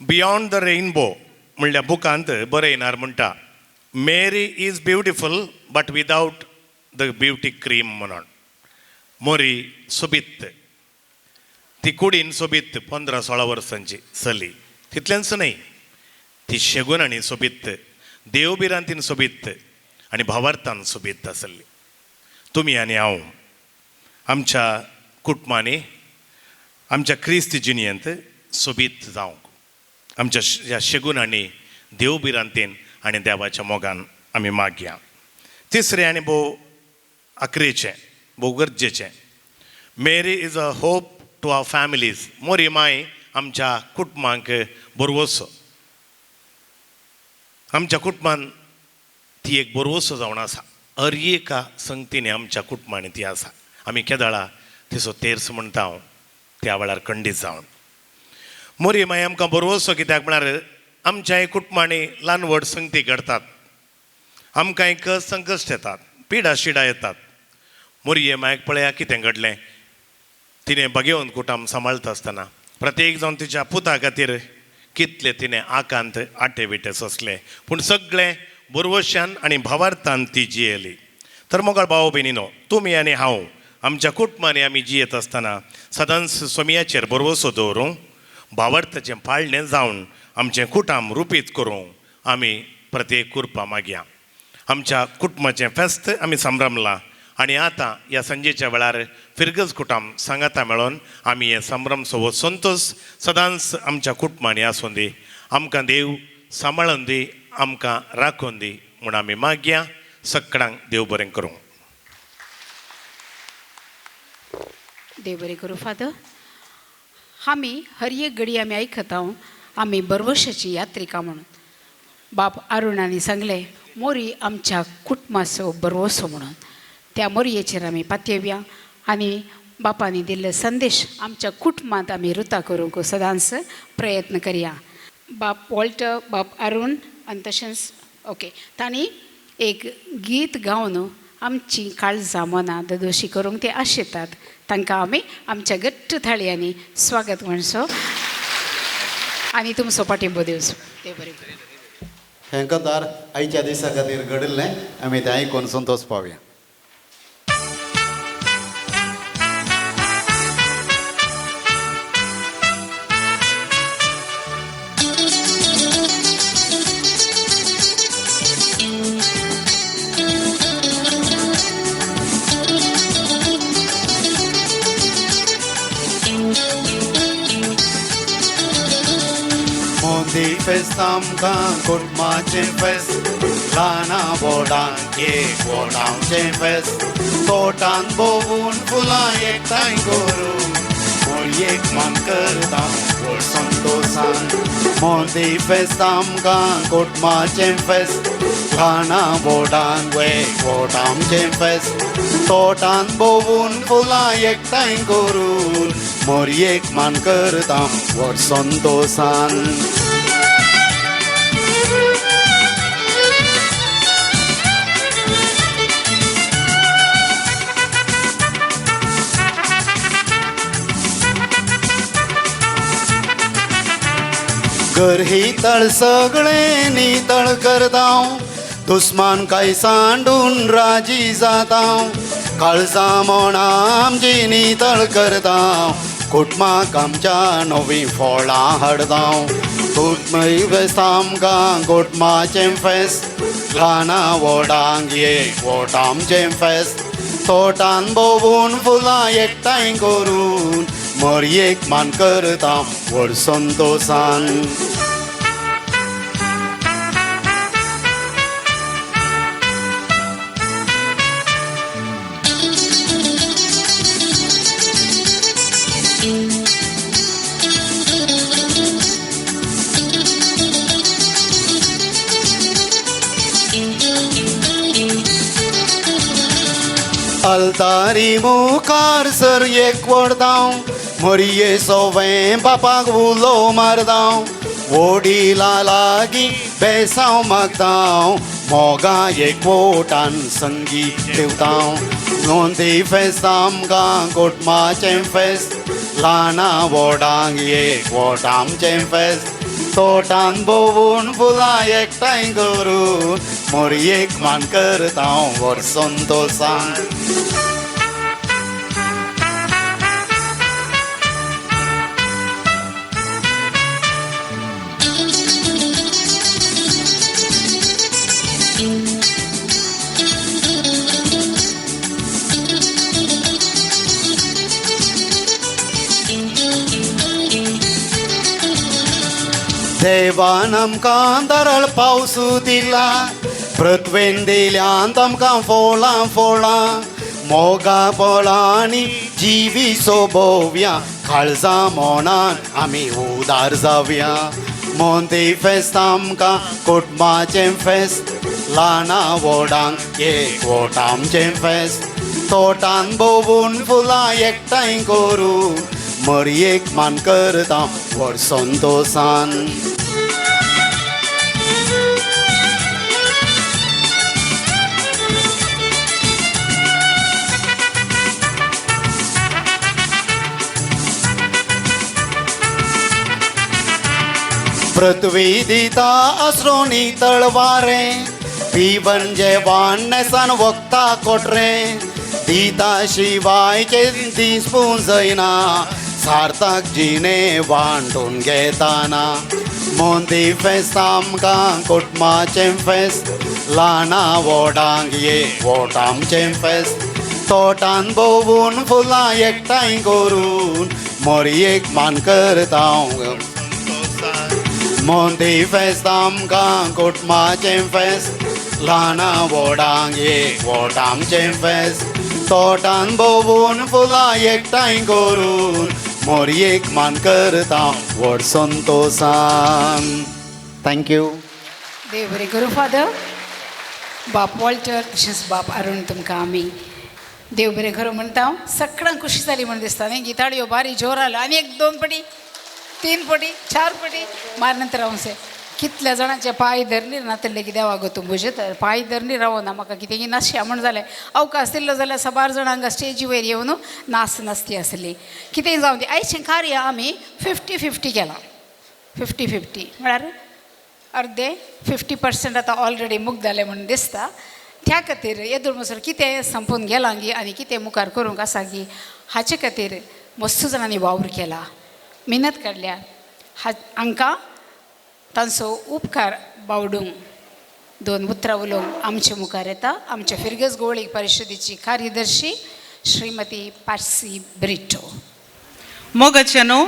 बियॉन्ड द रेनबो म्हणल्या बुकांत बरयणार म्हणटा, Mary is beautiful but without the beauty cream म्हणून. मोरी सोबीत, ती कुडीन सोबीत 15-16 वर्सांची चली. तितलेंच न्हय, ती शेगुणांनी सोबीत, देवबिरांतीन सोबीत आनी भावार्थान सोबीत आसली. तुमी आनी हांव आमच्या कुटुंबांनी आमच्या क्रिस्त जिणयेंत सोबीत जावंक आमच्या ह्या शेगुणांनी देवबिरांतीन आनी देवाच्या मोगान आमी मागया. तिसरें आनी भोव आखरेचें, भोव गरजेचें, Mary is a hope to our families. मोरी माय आमच्या कुटुंबांक बरवसो. आमच्या कुटुंबान ती एक बरवसो जावन आसा. हर एका संगतीने आमच्या कुटुंबांनी ती आसा. आमी केदाळा तिचो तेर्स म्हणटा हांव त्या वेळार खंडीत जावन. मोरी माय आमकां बरवसो कित्याक म्हळ्यार आमच्या कुटुंबांनी ल्हान व्हड संगती घडटात. आमकां एक संकश्ट येतात, पिडा शिडा येतात. मोरये मायक पळया कितें घडलें. तिणें भगेवन कुटुंब सांबाळटा आसतना प्रत्येक जावन तिच्या पुता खातीर कितले तिणें आकांत आटे विटे सोंसले, पूण सगळें बरवश्यान आनी भावार्थान ती जियेली. तर मोगाळ भाव भयणीनो, तुमी आनी हांव आमच्या कुटुंबांनी आमी जियेत आसतना सदांच सोमयाचेर बरवसो दवरूं, भावार्थाचें पाळणें जावन आमचें कुटुंब रुपीत करूं आमी प्रत्येक कुरपा मागया. आमच्या कुटुंबाचें फेस्त आमी संभ्रमलां आनी आतां ह्या संजेच्या वेळार फिरगज कुटुंब सांगाता मेळोन आमी हे संभ्रम सोबत संतोश सदांच आमच्या कुटुंबांनी आसूं दी. आमकां देव सांबाळून दी, आमकां राखून दी म्हूण आमी मागया. सगळ्यांक देव बरें करूं. देव बरें करूं. फादर, आमी हर एक घडी आमी आयकता आमी बरवशाची यात्रिका म्हणून. बाप अरुणानी सांगलें, मोरी आमच्या कुटुंबाचो बरवसो म्हणून. त्या मोरयेचेर आमी पातयेवया आनी बापानी दिल्ले संदेश आमच्या कुटुंबांत आमी रुता करूंक सदांच प्रयत्न करया. बाप वॉल्टर, बाप अरुण आनी तशेंच ओके तांणी एक गीत गावन आमची काळजां मनां दोशी करूंक ते आशेतात. तांकां आमी आमच्या घट्ट थाळयांनी स्वागत म्हणसो आनी तुमचो पाठिंबो दिवचो. देव बरें करूं. हें कथार आयच्या दिसा खातीर घडिल्लें आमी तें आयकून संतोश पावया. मोदी फेस्त आमकां कुटुंबाचें फेस्त, ल्हाना बोडांक एक बोडांचें फेस्त, तोटान भोंवून फुलां एकठांय करून मोरयेक मान करता व्हड संतोषान मोंती फेस्त आमकां कोटमाचें फेस्त ल्हाना बोडांक वेगवट आमचें फेस्त तोटान भोवून फुलां एकठांय करून मोरयेक मान करता व्हड संतोषान घर ही तळ सगळें नितळ करतां दुस्मान काय सांडून राजी जातां काळजां मोणां आमची नितळ करतां कुटुंबाक आमच्या नवीं फळां हाडतां कुटुंबय फेस्त आमकां कुटुंबाचें फेस्त ल्हाना व्हडांक एकवट आमचें फेस्त तोटान भोवून फुलां एकठांय करून मोरयेक मान करता व्हड संतोषान अलतारी मुखार सर एकवट दाव मोरये सोवें बापाक उलो मारदाव वडिलां लागीं बेसांव मागतां मोगा एकवटान संगीत ठेवतां नोंदी फेस्त आमकां कुटुंबाचें फेस्त ल्हाना व्हडांक एकवट आमचें फेस्त तोटान भोवून फुलां एकठांय करून मोरयेक मान करता व्हड संतोषान देवान आमकां दरळ पावस दिला पृथ्वेन दिल्यांत आमकां फळां फळां मोगा पोळांनी जिवी सोबोवया काळजां मोनान आमी उदार जावया मोंती फेस्त आमकां कुटुंबाचें फेस्त ल्हाना व्हडांक एकवट आमचें फेस्त तोटान भोवून फुलां एकठांय करून मोरयेक मान करता व्हड संतोषान पृथ्वी दिता आसरो नितळ वारें पिवन जेवाण नेसान वखदां कोटरें दिता शिवायचे दीस पुंजयना सार्थक जिणे वांटून घेताना मोंती फेस्त आमकां कुटुंबाचें फेस्त ल्हाना व्हडांक एकवट आमचें फेस्त तोटान भोवून फुलां एकठांय करून मोरयेक मान करता मोंती फेस्त आमकां कुटुंबाचें फेस्त ल्हाना व्हडांक एकवट आमचें फेस्त तोटान भोवून फुलां एकठांय करून मोरयेक मान करता व्हड संतोषान थँक्यू देव बरें करूं फादर बाप वॉल्टर तशेंच बाप अरुण तुमकां आमी देव बरें करूं म्हणटा सगळ्यांक खुशी जाली म्हण दिसता न्ही गिताळ्यो बारी जोर आलो आनी एक 2 पटी 3 पटी 4 पटी मार नंतर हांव से कितल्या जाणांचे पांय धरनी नातले की देवा गो तूं बुजत पांय धरनी रावना म्हाका कितें नासया म्हण जालें अवकाश दिल्लो जाल्यार 12 जाणांक स्टेजी वयर येवन नासती आसली कितेंय जावं दी आयचें कार्य आमी 50-50 केलां 50-50 म्हळ्यार अर्दे 50% आतां ऑलरेडी मूक जालें म्हणून दिसता त्या खातीर येदूळ म्हणसर कितें संपून गेलां गी आनी कितें मुखार करूंक आसा गी हाचे खातीर मस्त जाणांनी वावर केला मेहनत काडल्या हांकां तांचो उपकार बावडूंक 2 उतरां उलोवंक आमचे मुखार येता आमच्या फिरगज गोवळी परिशदेची कार्यदर्शी श्रीमती पार्सी ब्रिटो मोगाचेनो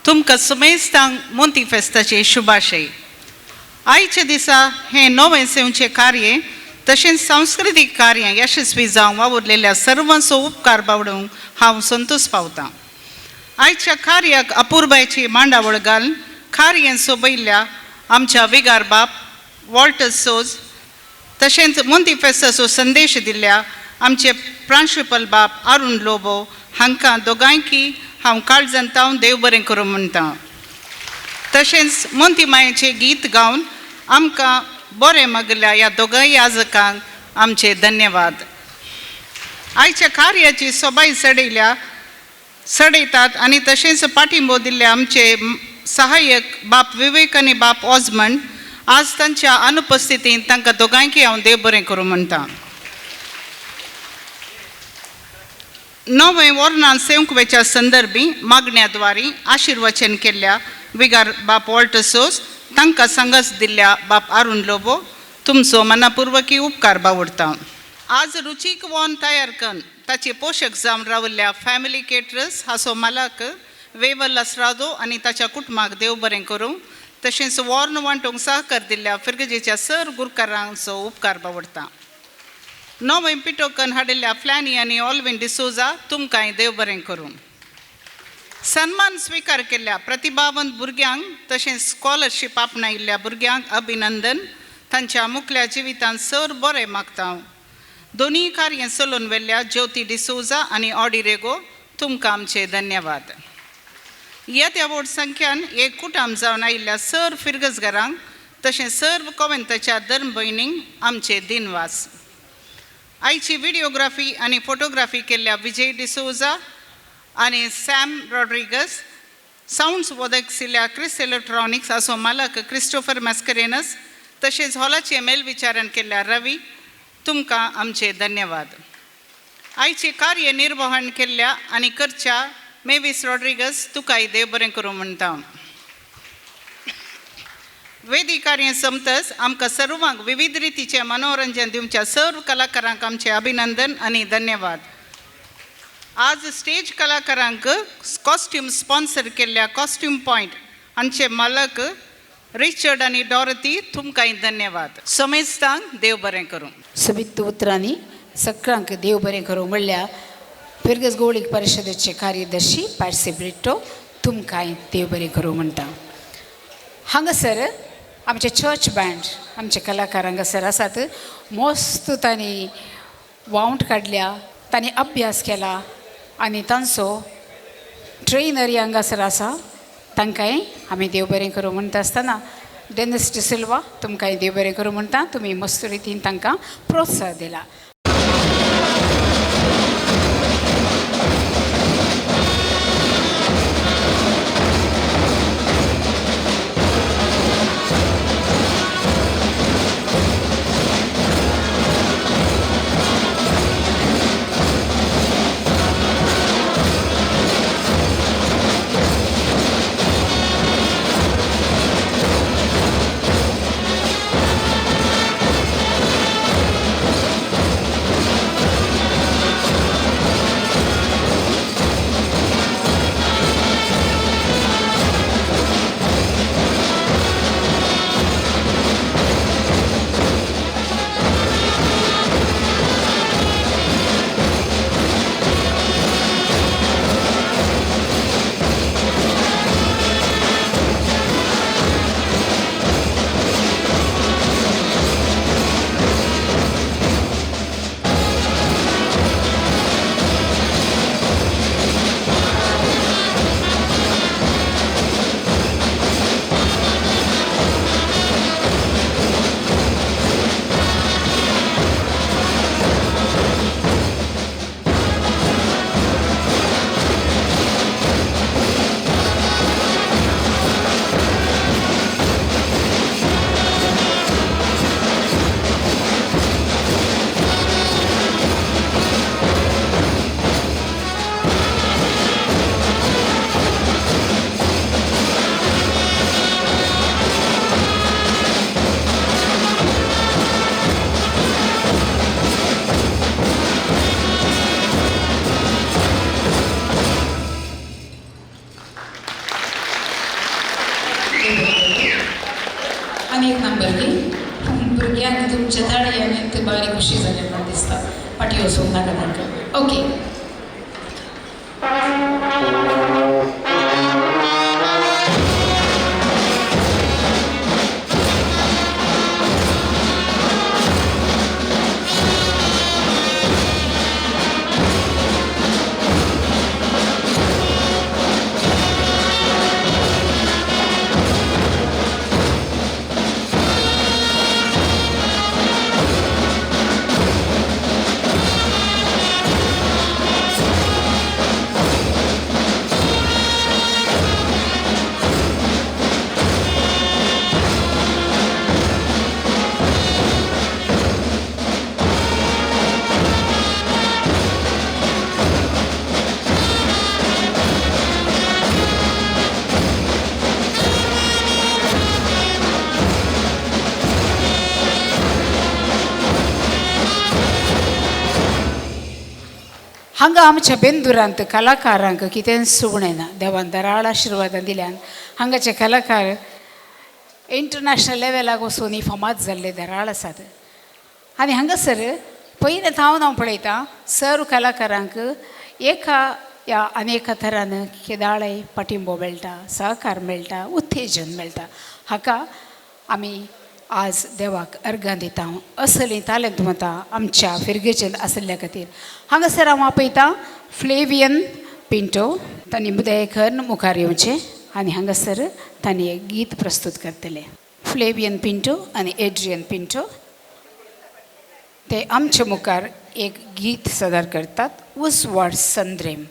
तुमकां समेस्तांक मोंती फेस्ताचे शुभाशय आयचे दिसा हे नवें सेवचे कार्य तशेंच सांस्कृतीक कार्य यशस्वी जावंक वावुरलेल्या सर्वांचो उपकार बावडूंक हांव संतोश पावतां आयच्या कार्याक अपुर्बायची मांडावळ घालून कार्य सोबयल्ल्या आमच्या विगार बाप वॉल्टर सोज तशेंच मोंती फेस्ताचो संदेश दिल्ल्या आमचे प्रांशुपल बाप अरुण लोबो हांकां दोगांयकी हांव काळजांत तावन देव बरें करूं म्हणटा. तशेंच मोंती मायेचें गीत गावन आमकां बरें मागल्या ह्या दोगांय याजकांक आमचे धन्यवाद. आयच्या कार्याची सोबाय सडयतात आनी तशेंच पाठिंबो दिल्ल्या आमचे सहाय्यक बाप विवेक आनी बाप ऑजमंड आज तांच्या अनुपस्थितींत तांकां दोगांयकी हांव देव बरें करूं म्हणटा. 9 वर्नां सेवंकवेच्या संदर्भी मागण्याद्वारे आशिर्वचन केल्ल्या विगार बाप वॉल्टर सोस तांकां संगस दिल्ल्या बाप अरुण लोबो तुमचो मनापूर्वकी उपकार बावडटा. आज रुचीक वॉन तयार करून ताचे पोषक जावन रावल्ल्या फॅमिली केटरर्स हाचो मालक वेवल लसरादो आनी ताच्या कुटुंबाक देव बरें करूं. तशेंच वॉर्न वांटूंक सहकार दिल्ल्या फिरगजेच्या सर गुरकारांचो उपकार बावडटा. नवे पिटोकन हाडिल्ल्या फ्लॅनी आनी ऑल्विन डिसोजा तुमकांय देव बरें करूं. सन्मान स्वीकार केल्ल्या प्रतिभावंत भुरग्यांक तशेंच स्कॉलरशीप आपणायिल्ल्या भुरग्यांक अभिनंदन. तांच्या मुखल्या जिवितांत सर बरें मागता. दोनी कार्य चलोवन व्हेल्ल्या ज्योती डिसोजा आनी ऑडी रेगो तुमकां आमचे धन्यवाद. येत्या व्हड संख्यान एक कुटाम जावन आयिल्ल्या सर फिरगजगारांक तशेंच सर्व कॉवेंताच्या धर्म भयणींक आमचे दिनवास. आयची व्हिडिओग्राफी आनी फोटोग्राफी केल्ल्या विजय डिसोजा आनी सॅम रॉड्रिगस, साऊंड्स वोदकसिल्ल्या क्रिस इलेक्ट्रॉनिक्स हाचो मालक क्रिस्टोफर मॅस्करेनस तशेंच हॉलाचें मेलविचारण केल्ल्या रवी तुमकां आमचे धन्यवाद. आयचे कार्य निर्वहण केल्ल्या आनी करच्या मेविस रॉड्रिगस तुकाय देव बरें करूं म्हणटा. वेदी कार्य समतस आमकां सर्वांक विविध रितीचें मनोरंजन दिवच्या सर्व कलाकारांक आमचे अभिनंदन आनी धन्यवाद. आज स्टेज कलाकारांक कॉस्ट्यूम स्पॉन्सर केल्ल्या कॉस्ट्यूम पॉयंट हांचे मालक रिचर्ड आनी डॉरथी तुमकांय धन्यवाद. समेस्तांक देव बरें करूं. सबित उतरांनी सगळ्यांक देव बरें करूं म्हणल्या फिरगज गोळीक परिशदेचे कार्यदर्शी पार्सी ब्रिट्टो तुमकांय देव बरें करूं म्हणटा. हांगासर आमचे चर्च बँड आमचे कलाकार हांगासर आसात. मस्त तांणी वावंट काडल्या, तांणी अभ्यास केला आनी तांचो ट्रेनर हांगासर आसा तांकांय आमी देव बरें करूं म्हणटा आसतना डेनिस डिसिल्वा तुमकांय देव बरें करूं म्हणटा. तुमी मस्त रितीन तांकां प्रोत्साह दिला. आनी एक नंबर दी भुरग्यांक तुमचे ताळी आनी ते बारीक खुशी जाले म्हाका दिसता. फाटी वचूंक नाका तांकां. ओके. हांगा आमच्या बेंदुरांत कलाकारांक कितें सुगणें ना. देवान दराळ आशिर्वादां दिल्यान हांगाचे कलाकार इंटरनॅशनल लेवलाक वचून फामाद जाल्ले दराळ आसात. आनी हांगासर पयलें हांव पळयतां सर्व कलाकारांक एका या अनेका तरान केदाळे पाठिंबो मेळटा, सहकार मेळटा, उत्तेजन मेळटा. हाका आमी आज देवाक अर्गां दिता. असली तालंत मतां आमच्या फिरगेचेर आसल्या खातीर हांगासर हांव आपयतां फ्लेवियन पिंटो. तांणी मुदेयकर मुखार येवचें आनी हांगासर तांणी एक गीत प्रस्तूत करतले. फ्लेवियन पिंटो आनी एड्रियन पिंटो ते आमचे मुखार एक गीत सादर करतात. उसवाड संद्रेम.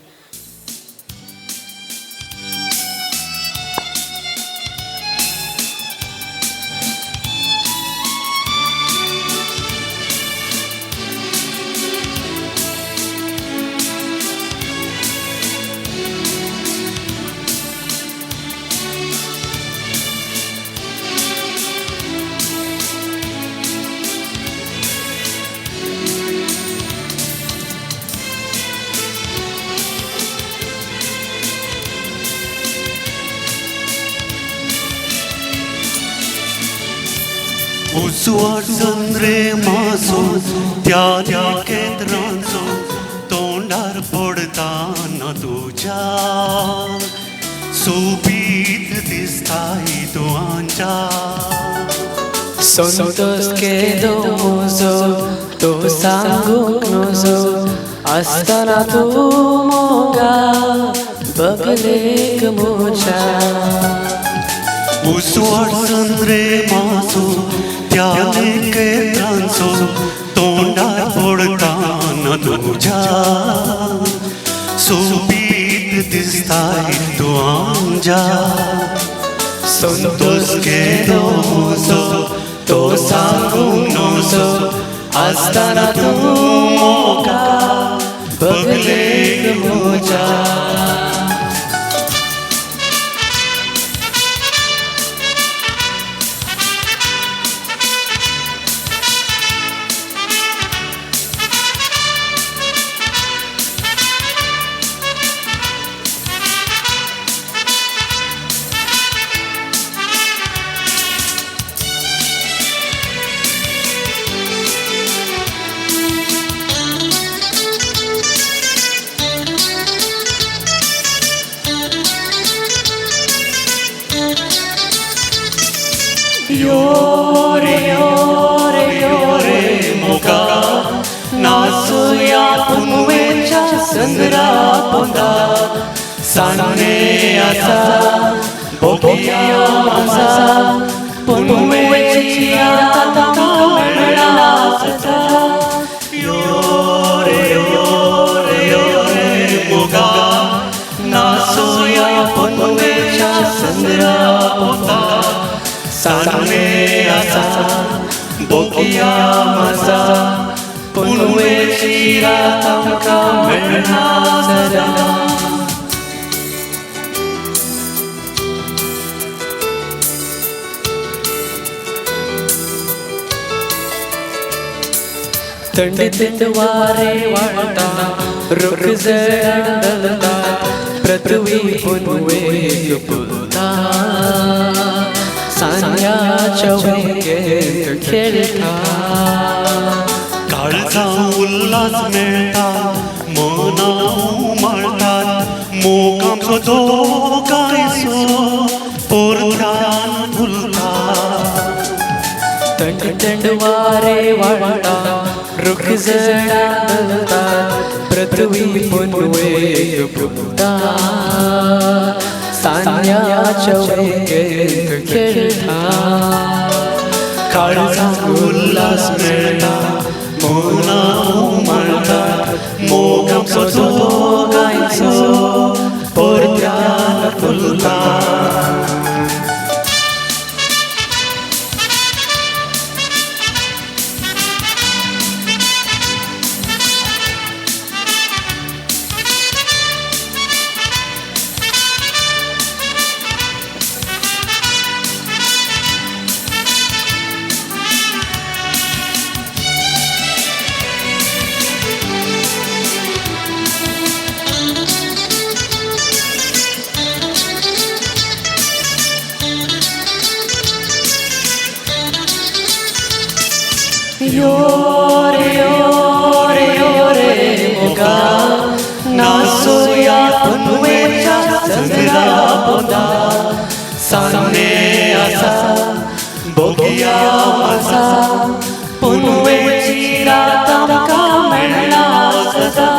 उसवाड संद्रेमाचो त्या केंद्रांचो तोंडार पडताना तुज्या सोबीत दिसताय तुआंच्या. संतोष केदो मोजो तो सांगूक नजो आसतना तूं मोगा बगलेक मोच्या. उसवाड संद्रेमाचो त्या केंद्रांचो तोंडार पडताना तुज्या सोबीत दिसताय तुआंच्या. संतोष केदो मोजो तो सांगूक नजो आसतना तूं Moga बगलेक मोच्या. Yore, yore, yore, moga nasuya punwecha sandra ponda sanne asa bokia masa punwechi tamkamela sata. Yore, yore, yore, moga nasuya punwecha sandra ponda sanne asa bokia masa punwechi tamkamela sata. थंडी थंड वारे वाळटा रुख जळटा पृथ्वी पुनवेक फुलता. सांज्याच्या वेगेर खेळटा काळजा उल्हास मेळटा मना उमळटात मोगांचो दोगांयचो परत्यान फुलता. थंड थंड वारे वाळटा रुख जळटा पृथ्वी पुनवेक फुलता. सांज्याच्या वेगेर खेळटा काळजा उल्हास मेळटा मना उमळटात मोगांचो दोगांयचो परत्यान फुलता. रे मोगा नाचूया पनवेच्या चंद्रा पोंदा सामने आसा बघुया आसा पनवेची रात आमकां मेळना सदा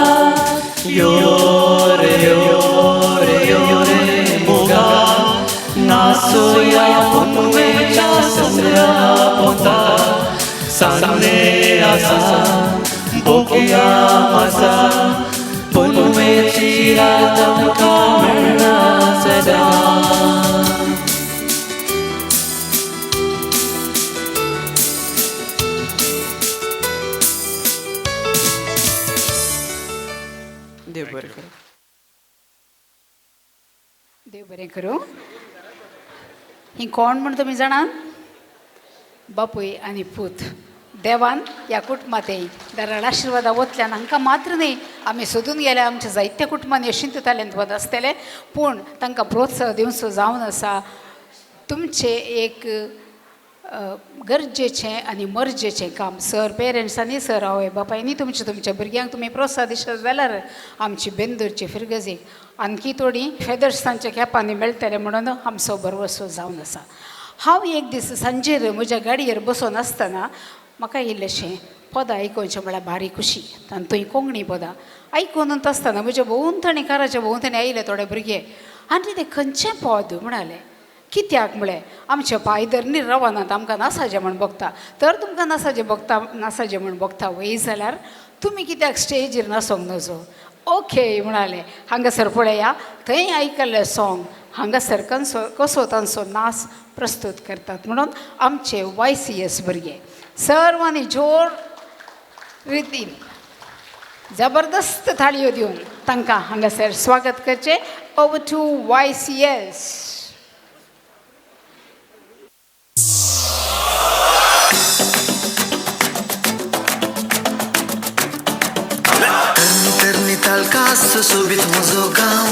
यो रे मोगा नाचूया पनवेच्या चंद्रा पोंदा सामने आसा बघुया आसा पनवेची रात आमकां मेळना सदा देव बरें करूं. देव बरें करूं. ही कोण म्हण तुमी जाणात? बापूय आनी पूत देवान ह्या कुटुंबात दराड आशिर्वादा वतल्यान हांकां मात्र न्ही आमी सोदून गेल्या आमच्या जायत्या कुटुंबांनी यशिंत ताल्यांत वत आसतले पूण तांकां प्रोत्साह दिवचो जावन आसा तुमचें एक गरजेचें आनी मर्जेचें काम. सर पेरंट्सांनी सर आवय बापायनी तुमच्या भुरग्यांक तुमी प्रोत्साह दिशात जाल्यार आमची बेंदूरची फिरगजीक आणखी थोडी फेदर्सांच्या कॅपांनी मेळटले म्हणून आमचो भरवसो जावन आसा. हांव एक दीस सांजेर म्हज्या गाडयेर बसून आसतना म्हाका इल्लेशें पदां आयकोवचें म्हळ्यार भारी खुशी. तातूंय कोंकणी पदां आयकूनच आसतना म्हज्या भोंवतणी काराच्या भोंवतणी आयले थोडे भुरगे आनी ते खंयचें पद म्हणालें. कित्याक म्हळें आमचे पायदर रावनात आमकां नासाजें म्हण बगता. तर तुमकां नासाजें म्हण बगता वय जाल्यार तुमी कित्याक स्टेजीर नासोंक नजो. ओके म्हणाले हांगासर पळया थंय आयकल्लें सॉंग हांगासर कसो तांचो नाच प्रस्तूत करतात म्हणून आमचे YCS भुरगे सर्वांनी जोर रितीन जबरदस्त थाळयो दिवन तांकां हांगासर स्वागत करचें. Over to YCS. तालकास सुशोभीत म्हजो गांव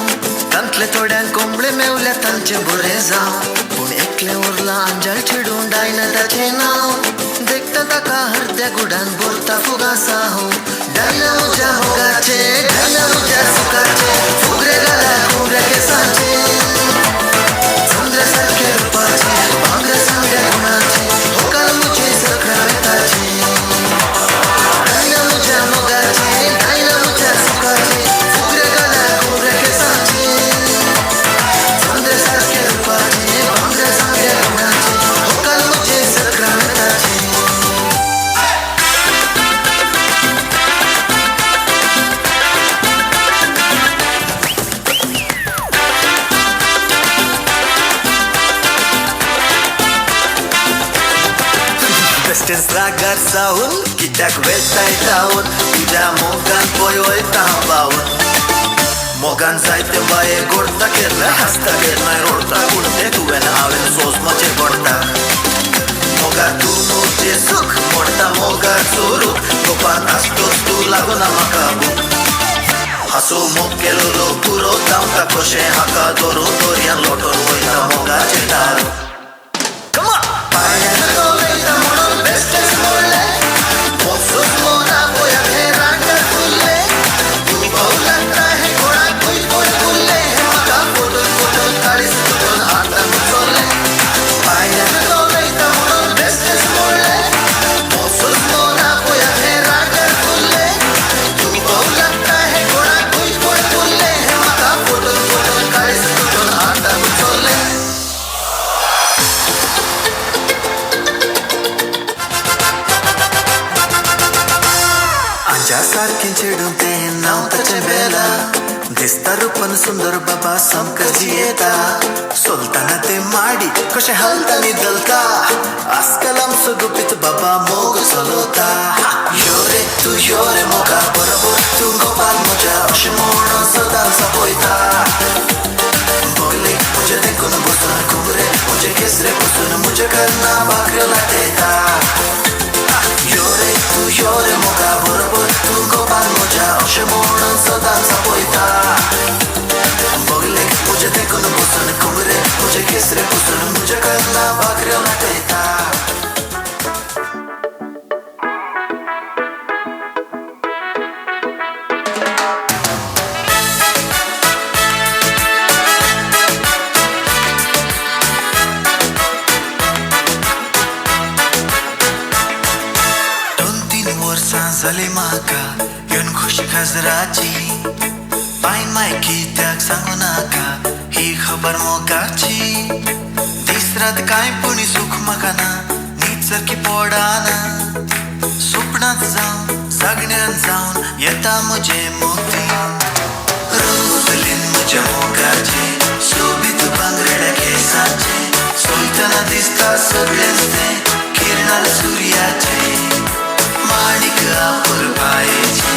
तांतले थोड्यांक कोंबडे मेवल्या तांचे बरें जावं पूण एकलें उरलां आंजाळ चिडून डायनाताचें नांव देखता ताका हरत्या गुडान बोरता फुगासा हो डायना म्हज्या मोगाचे डायना म्हज्या सुखाचे फुगरे घाला फुगऱ्या केसांचे चंद्र सारखे रुपाचे भांगर सांगल्या गुणाचे होकार म्हजे सखरा वेताचे डायना म्हज्या मोगाचे डायना म्हज्या सुखाचे फुगरे घाला फुगऱ्या केसांचे चंद्र सारखे रुपाचे भांगर सांगल्या गुणाचे होकार म्हजे सखरा वेताचे. बेस्टेन रागार जावन कित्याक वेताय जावन तुज्या मोगान पळय वयता हांव बावन मोगान जायते बाये गोडता केन्ना हांसता केन्नाय रोडटा पूण तें तुवें हांवें सोस मातशें पडटा मोगार तूं न्हूचे सूख मोडटा मोगार चोरूक तोपान आसतोच तूं लागूना म्हाका बूक हांसो मोग केलो लोक पुरो धांवता कशें हाका धरून दर्यान लोटोन वयता मोगाचें दारू. पाळण्यान तो वयता म्हणून बेस्टेच मोडलें मोगसोच मोना पळया हें रांगार फुल्लें तूं भोव लागता हें कोणाक खूंय खूंय फुल्लें हें म्हाका फोटोन फोटोन काळीज तुटून आतां चोरलें. पाळण्यान तो वयता म्हणून बेस्टेच मोडलें मोगसोच मोना पळया हें रांगार फुल्लें तूं भोव लागता हें कोणाक खूंय खूंय फुल्लें हें म्हाका फोटोन फोटोन काळीज तुटून आतां चोरलें. आंजा सारकें चेडूं तें नांव ताचें बेला दिसता रूपन सुंदर बाबा सामकें जियेता सोलताना तें माडी कशें हलता न्हिदलता आजकाल आमचो गुपीत बाबा मोग चलवता. यो रे तूं यो रे मोगा बरोबर तूं गोपाल म्हज्या अशें म्हणून सदांच आपयता बगले म्हजे देखून बसून घुमरे म्हजे केसरे बसून म्हजे कर्ना भाकऱ्यो लाटयता. यो रे तूं यो रे मोगा बरोबर तूं गोपाल म्हज्या अशें म्हणून सदांच आपयता बगले म्हजे देखून बसून घुमरे म्हजे केसरे बसून म्हजे कर्ना भाकऱ्यो लाटयता. जाली म्हाका येवन खुशी खाजराची बायन मायकी त्याक सांगू नाका ही खबर मोगाची दीस रात कांय पुणी सुख म्हाका ना न्हीद सारकी पडाना सुपणात जावन जागण्यान जावन येता म्हजे मोती रोजलीन म्हज्या मोगाचे सोबीत बांगड्या केसाचे सोयतना दिसता सगळेंच तें किरणां सुर्याचे माणिक अपुरबायेचे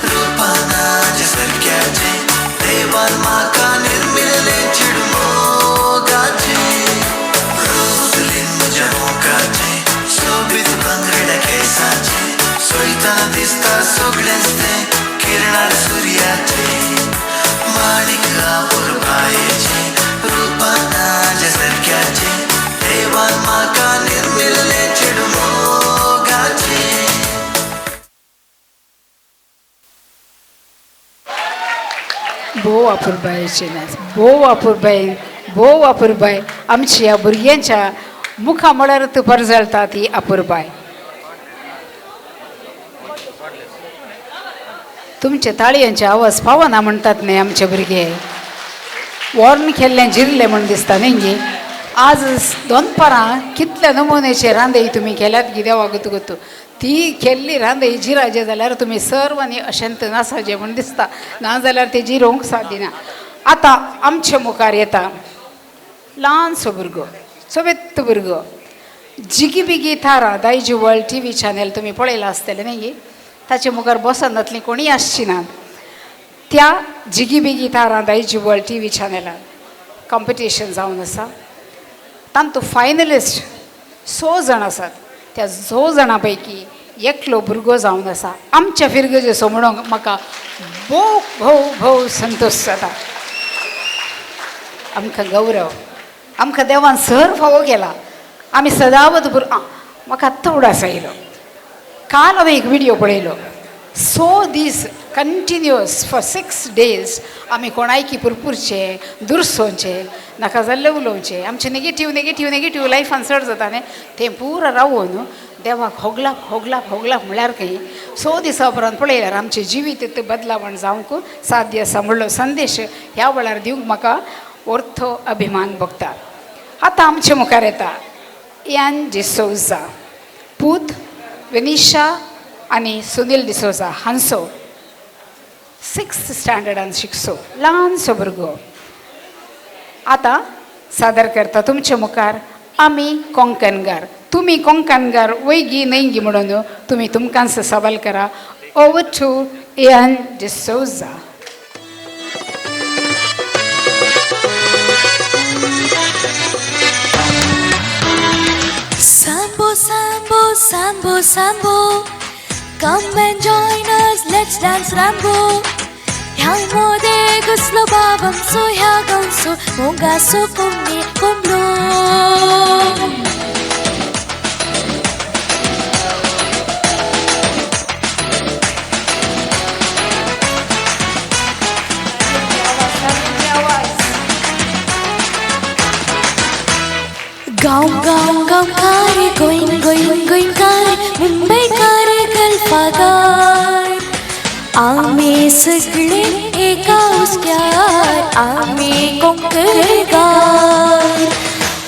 रुपानाचे सारक्याचे देवान म्हाका निर्मिल्ले चिडू मोगाचे रोजलीन म्हज्या मोगाचे सोबीत बांगड्या केसाचे सोयतना दिसता सगळेंच तें किरणां सुर्याचे माणिक अपुरबायेचे रुपानाचे सारक्याचे देवान म्हाका निर्मिल्ले चिडू मोगाचे भोव अपुरबायेचे नाच भोव अपुरबाय आमची ह्या भुरग्यांच्या मुखा म्हळ्यार परजळता ती अपुरबाय. तुमचे ताळयांचे आवाज पावना म्हणटात न्ही आमचे भुरगे वॉर्न केल्लें जिरलें म्हण दिसता न्ही. आज दोनपारां कितल्या नमुन्याचे रांदई तुमी केल्यात गी देवा गुतू ती केल्ली रांदई जिराजे जाल्यार तुमी सर्वांनी अशेंत नासाजे म्हण दिसता नाजाल्यार ते जिरोवंक सादिना. आतां आमचे मुखार येता ल्हानसो भुरगो चवेत्त भुरगो जिगी बिगी थारा दायजी वर्ल्ड TV चॅनल तुमी पळयलां आसतलें न्ही. ताचे मुखार बसोन जातलीं कोणीय आसची नात. त्या जिगी बिगी थारा दायजी वर्ल्ड TV चॅनलार कॉम्पिटिशन जावन आसा. तातूंत फायनलिस्ट 6 जाण आसात. त्या 6 जाणां पैकी एकलो भुरगो जावन आसा. आमच्या फिरगजेचो म्हणून म्हाका भोव संतोश जाता. आमकां गौरव आमकां देवान सर फावो केला. आमी सदावत म्हाका आत्तां उडास आयलो. काल हांवें एक व्हिडिओ पळयलो 6 दीस कंटिन्युअस फॉर 6 days आमी कोणायकी पुरपुरचे दुरसोवचे नाका जाल्ले उलोवचे आमचे नेगेटीव लायफान चड जाता न्ही तें पुरो रावून देवाक होगलाप म्हळ्यार खंय 6 दिसां उपरांत पळयल्यार आमचे जिवीत बदलावण जावंक साध्य आसा म्हणलो संदेश ह्या वेळार दिवंक म्हाका ओर्थो अभिमान भोगता. आतां आमचे मुखार येता इयान डिसोजा पूत विनिशा आनी सुनील डिसोजा हांचो 6th स्टँडर्डान शिकचो ल्हानसो भुरगो. आतां सादर करता तुमचे मुखार आमी कोंकणकार. तुमी कोंकणकार वैगी नैगी म्हणून तुमी तुमकांच सवाल करा. Over to Ian D'Souza. Sambo, come and join us, let's dance Rambo. ह्यामध्ये घुसलो बाबम सो ह्या गावसो मोगा सो कोंबलो. गाव कारे गोईन कारे मुंबईकार गल्फागार आम्ही सगळे एका उस्क्यार आम्ही कोंकणकार.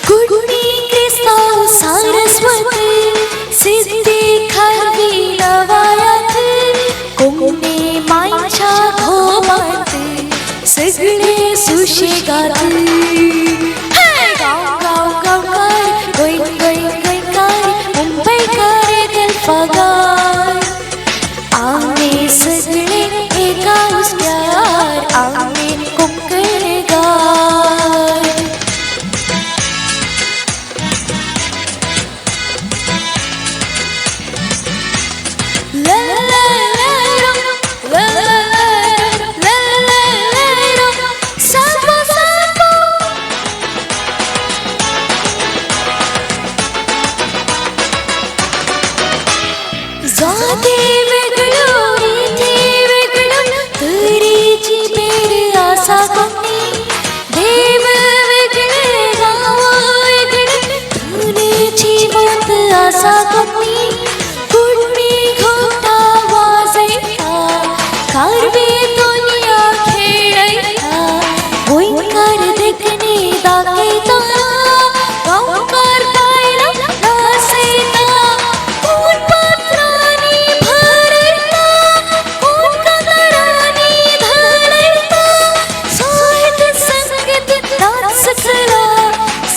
कुणी क्रिस्ताव सारस्वती सिद्धी खारवी लवायात कोणी मायच्या घोमात सगळे सुशेगात. मुंबईकार गल्फागार आम्ही सगळे एका उस्क्यार आम्ही कोंकणकार. Sambo गोंयकार देखणे दाखयताना गांवकार बायलां नाचयता कोण पात्रांनी भरयता कोण कातरांनी धडयता साहित्य संगीत नाच कला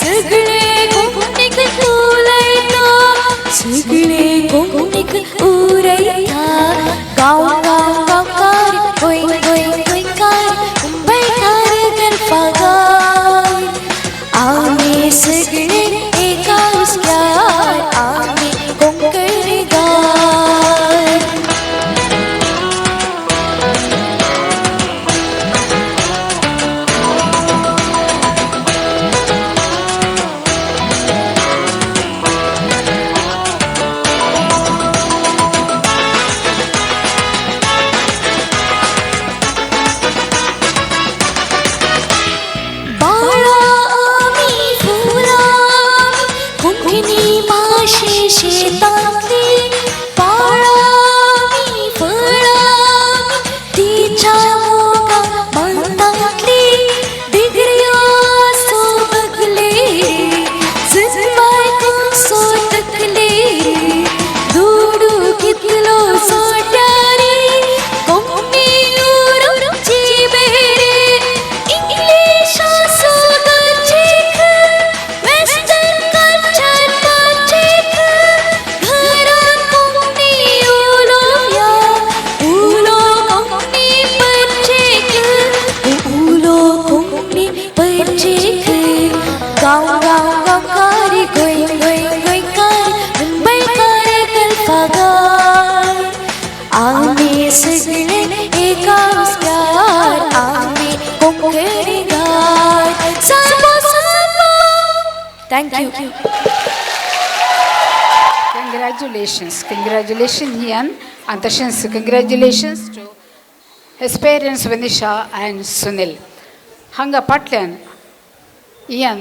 सगळे कोंकणीक उलयता सगळे कोंकणीक उरयता गांव गांव गांवकार गोंय गोंय गोंयकार मुंबईकार गरफागार आमी सगळे एका उस्क्यार आमी कोंकणीकार बाळा आमी फुलां कोंकणी माशे शेतांतली बाळा आमी फळां तिच्या मोगा मनांतली डिग्र्यो सो बगले जगवायक सो तकले दुडू कितलो सोट्यारी कोंकणी उरूची बेरे इंग्लिश सो गरजेक वेस्टर्न कल्चर पाचेक घरान कोंकणी उलोवया उलो कोंकणी परचेक उलो कोंकणी परचेक गांव गांव गांवकार गोंय गोंय गोंयकार मुंबईकार गरफागार आमी सगळे एका उस्क्यार आमी कोंकणीकार सर्व सर्व थँक्यू कंग्रॅच्युलेशन हियान आनी तशेंच congratulations to his parents Vanisha and Sunil. हांगा फाटल्यान हियान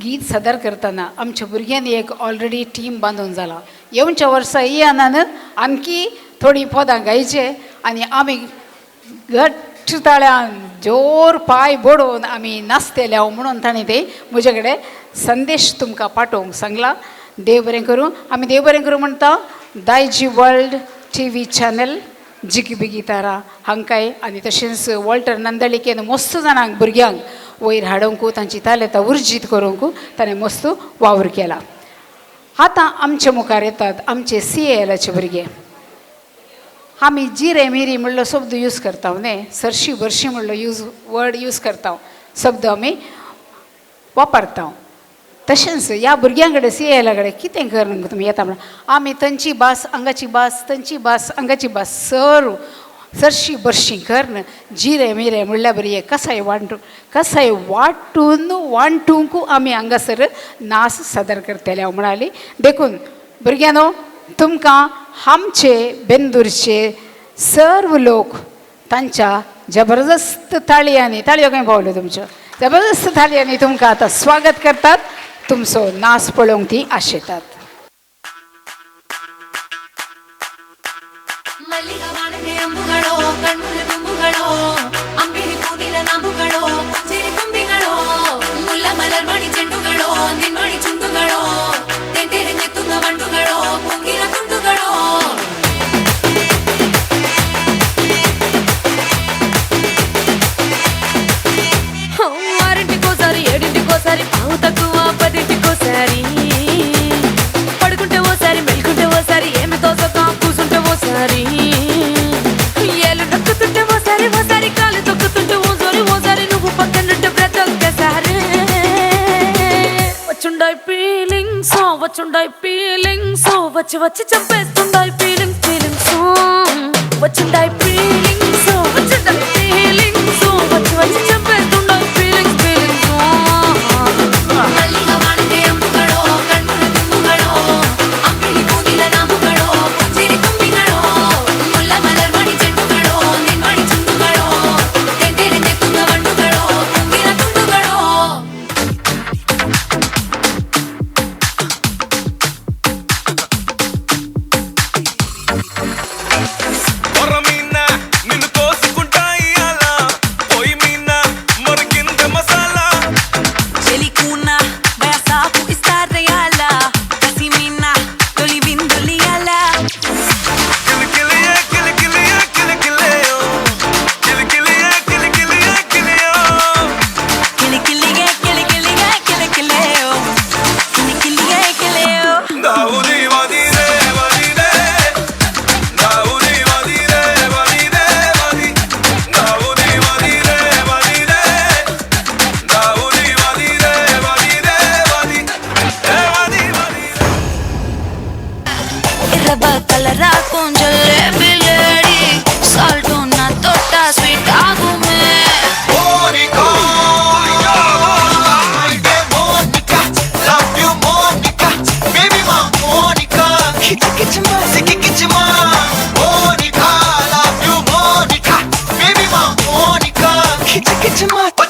गीत सादर करतना आमच्या भुरग्यांनी एक ऑलरेडी टीम बांदून जाला. येवच्या वर्सा हियानान आणखी थोडी पदां गायचे आनी आमी घट्ट ताळ्यान जोर पाय बडोवन आमी नाचतेले म्हणून ताणें ते म्हजे कडेन संदेश तुमकां पाठोवंक सांगला. देव बरें करूं. आमी देव बरें करूं म्हणटा दायजी वर्ल्ड TV चॅनल जिगी बिगी तारा हांकांय आनी तशेंच वॉल्टर नंदळिकेन मस्त जाणांक भुरग्यांक वयर हाडूंकू तांची तालेता उर्जीत करूंक ताणें मस्त वावर केला. आतां आमचे मुखार येतात आमचे CALचे भुरगे. आमी जिरे मिरी म्हणलो शब्द यूज करता न्ही सरशी बरशी म्हणलो वर्ड यूज करता शब्द आमी वापरता. तशेंच ह्या भुरग्यां कडेन CAL कडेन कितें करूंक तुमी येता म्हणून आमी तांची भास आंगाची भास तांची भास आंगाची भास सरशी बरशी करन जिरे मिरे म्हणल्या बरी कसाय वांटून वांटूंक आमी हांगासर नाच सादर करतले म्हणाली. देखून भुरग्यांनो तुमकां आमचे बेंदूरचे सर्व लोक तांच्या जबरदस्त ताळयांनी ताळयो खंय पावल्यो तुमच्यो जबरदस्त ताळयांनी तुमकां आतां स्वागत करतात. तुमचो नाच पळोवंक ती आशेतात. పడుకుంటే ఓసారి మెలుకుంటే ఓసారి ఏమి తోసక కూసుంటే ఓసారి ఏలు నొక్కుతుంటే ఓసారి ఓసారి కాలు తొక్కుతుంటే ఓసారి నువ్వు పక్కనుంటే బ్రతొక్కసారి వచ్చుండాయి ఫీలింగ్స్ వచ్చి వచ్చి చంపేస్తుండాయి ఫీలింగ్స్ వచ్చుండాయి ఫీలింగ్స్ వచ్చి వచ్చి చంపేస్తుండాయి ఫీలింగ్స్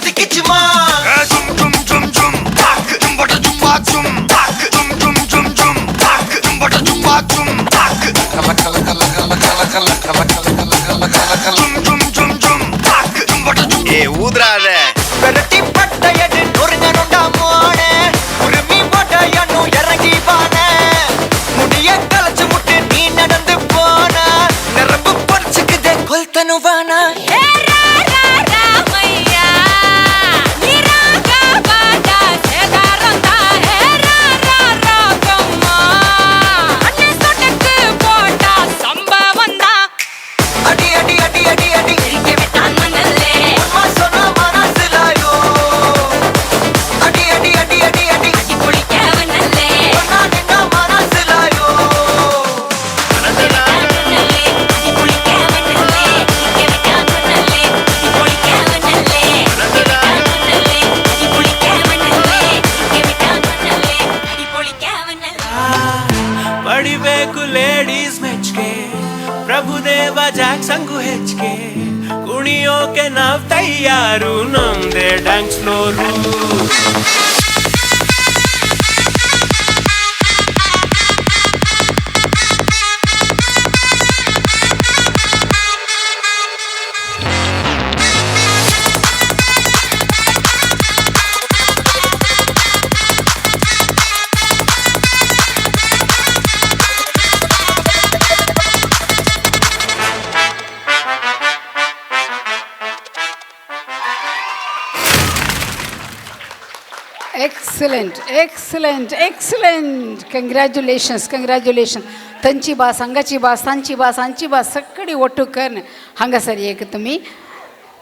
मस्ती किचमा झुम झुम झुम झुम ताक झुंबट झुंबा झुम ताक झुम झुम झुम झुम ताक झुंबट झुंबा झुम ताक कला कला कला कला कला कला कला कला कला कला झुम झुम झुम झुम ताक झुंबट झुम ए ऊद्राद பெரட்டி பட்டையடு நொறுங்கனுண்டா மோனே உருமி பட்டையனு இறங்கி பானே முடிய கலச்சு முட்டு நீ நடந்து போனா நரம்பு பறிச்சுக்குதே கொல்தனுவானா హే రా రా రామయ్యా నిరాగా బాడా సేదారంతా హే రా రా రాకమ్మా అన్నే సొటకు పోటా సంభవందా அடி அடி அடி அடி அடி తిరిగే వితాన్ మనల్లే அம்மா சொன்னா மனசுலாயோ அடி அடி அடி அடி அடி అడి కొలికేవనల్లే சொன்னா நின்னா மனசுலாயோ నల్లే అడి కొలికేవనల్లే తిరిగే వితాన్ మనల్లే అడి కొలికేవనల్లే నల్లే అడి కొలికేవనల్లే తిరిగే వితాన్ మనల్లే అడి కొలికేవనల్లే ಪಡಿಬೇಕು ಲೇಡೀಸ್ ಮೆಚ್ಗೆ ಪ್ರಭುದೇವ ಜಾಕ್ಸಂಗು ಹೆಚ್ಚಿಗೆ ಕುಣಿಯೋಕೆ ನಾವ್ ತಯಾರು ನಮ್ದೇ dance floor excellent excellent excellent कंग्रॅच्युलेशन तांची भास हांगाची भास तांची भास हांची भास सगळी ओट्टू करून हांगासर एक तुमी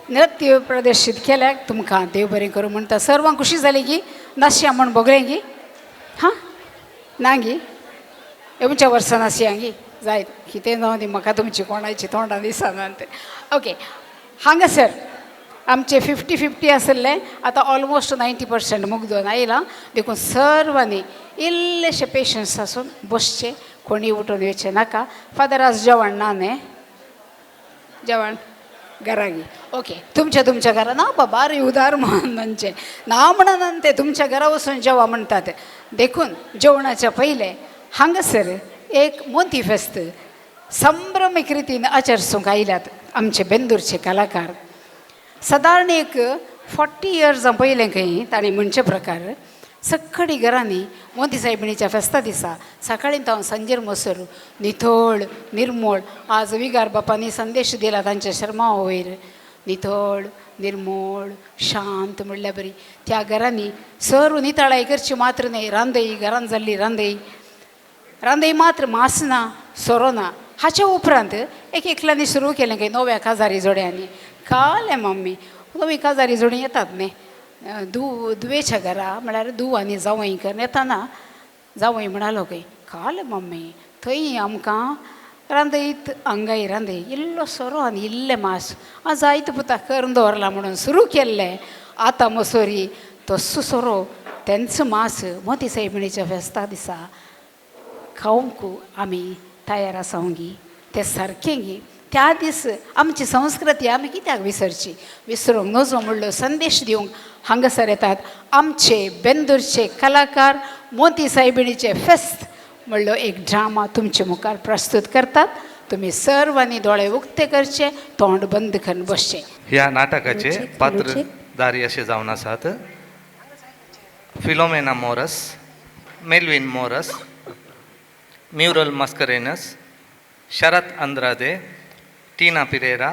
नृत्य प्रदर्शीत केल्याक तुमकां देव बरें करूं म्हणटा सर्वांक खुशी जाली की नाशया म्हण बोगलें गी हां ना गी येवच्या वर्सां नाशया गी जायत कितें जावं दी म्हाका तुमची कोणाची तोंडां दिसना ते ओके हांगासर आमचे 50-50 आसले आतां ऑलमोस्ट 90% मुग्दून आयलां देखून सर्वांनी इल्लेशे पेशन्स आसून बसचे कोणी उठून येवचे नाका फादर आज जेवण ना न्ही जेवण घरागी ओके तुमच्या घरा ना बाबा रे उदार म्हणचे ना म्हणून ते तुमच्या घरा वचून जेवा म्हणटात देखून जेवणाच्या पयले हांगासर एक मोती फेस्त संभ्रमीक रितीन आचरसूंक आयल्यात आमचे बेंदूरचे कलाकार सादारण एक 40 इयर्सां पयलें खंय ताणें म्हणचे प्रकार सगळीं घरांनी मोदी सायबिणीच्या फेस्ता दिसा सकाळीं हांव सांजेर मसर नितळ निर्मळ आज विगार बापांनी संदेश दिला तांच्या शर्मा वयर नितळ निर्मळ शांत म्हणल्यार बरी त्या घरांनी सर्व नितळाय करची मात्र न्ही रांदई घरान जाल्ली रांदई मात्र मासना सोरोना हाच्या उपरांत एक एकल्यांनी सुरू केलें खंय नव्या काजारी जोड्यांनी काले मम्मी नवी काजारी जोडी येतात न्ही दुवेच्या घरा म्हळ्यार धूव आनी जावई कर येताना जावई म्हणालो खंय काले मम्मी थंय आमकां रांदयत आंगाय रांदय इल्लो सोरो आनी इल्लें मास जायत पुता करून दवरला म्हणून सुरू केल्लें आतां मसोरी तस्सो सोरो तेंचो मास मोती सायबिणीच्या फेस्ता दिसा खावंक आमी तयार आसांगी तें सारकें गी त्या दीस आमची संस्कृती आमी कित्याक विसरची विसरूंक नजो म्हणलो संदेश दिवंक हांगासर येतात आमचे बेंदूरचे कलाकार मोती सायबिणीचे फेस्त म्हणलो एक ड्रामा तुमचे मुखार प्रस्तुत करतात तुमी सर्वांनी दोळे उक्ते करचे तोंड बंद करून बसचे ह्या नाटकाचे पात्रधारी असे जावन आसात Philomena Morris Melvin Morris mural Mascarenhas शरत अंद्रादे टीना पिरेरा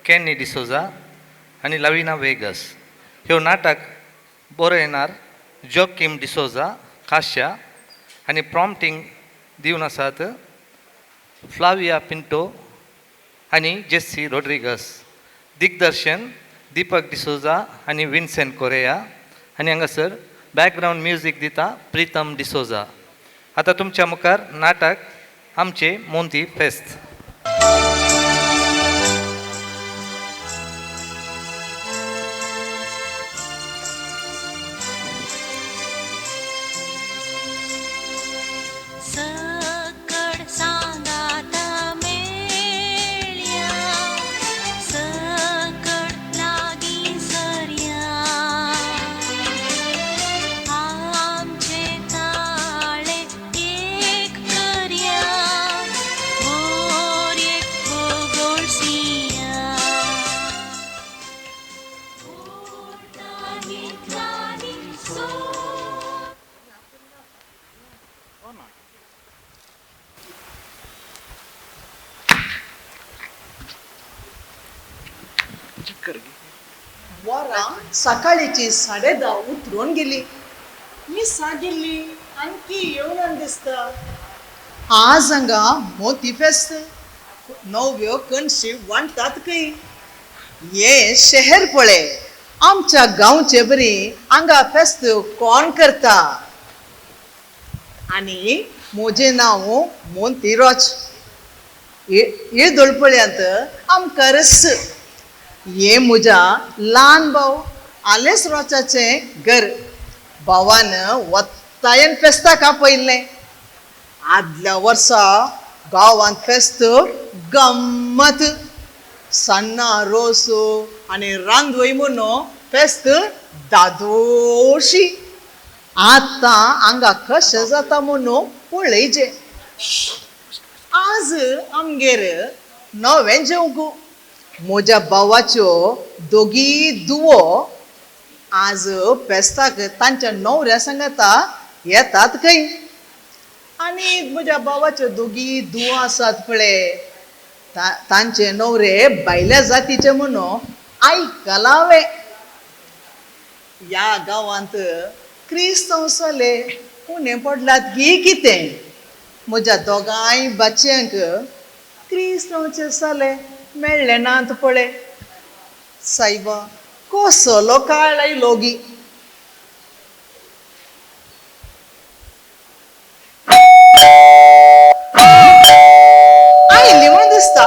केनी डिसोजा आणि लविना वेगस ह्यो नाटक बरयणार जोकिम डिसोजा काश्या आणि प्रॉम्प्टिंग दिवन आसात फ्लाविया पिंटो आणि जेस्सी रोड्रिगस दिग्दर्शन दीपक डिसोजा आणि विन्सेंट कोरेया आणि हांगासर बॅकग्राऊंड म्युझिक दिता प्रीतम डिसोजा आता तुमच्या मुखार नाटक आमचे मोंती फेस्त सकट लागी सर्या वरां सकाळीची 10:30 उतरून गेली. मी सांगिल्ली आणखी येऊन दिसता. आज हांगा मोती फेस्त नव्यो कणशी वांटतात खंय. हे शहर पळय, आमच्या गांवचे बरी हांगा फेस्त कोण करता. आनी म्हजें नांव मोंती रोच. हे दोळपळ्यांत आमकां रस. हे म्हज्या ल्हान भाव आलेस रोचाचें घर. भावान वत्तायन फेस्ताक आपयल्लें. आदल्या वर्सा गांवांत फेस्त गम्मत. सान्नां रोस आनी रांदवय म्हणून फेस्त दादोशी. आतां हांगा कशें जाता म्हणून पळयचें. आज आमगेर नवें जेवंक. म्हज्या भावाच्यो दोगी दुवो आज फेस्ताक तांच्या न्हवऱ्या सांगाता येतात खंय. आनी म्हज्या भावाच्यो दोगी दुवो आसात पळय, तांचे न्हवरे भायल्या जातीचे म्हणून आयकलां हांवें. ह्या गांवांत क्रिस्तांव सोले उणें पडलात की कितें. म्हज्या दोगांय बाचयांक क्रिस्तांवचे सोले मेळ्ळे नात पळय. सायबा कसलो काळ आयलो गी. आयली म्हण दिसता.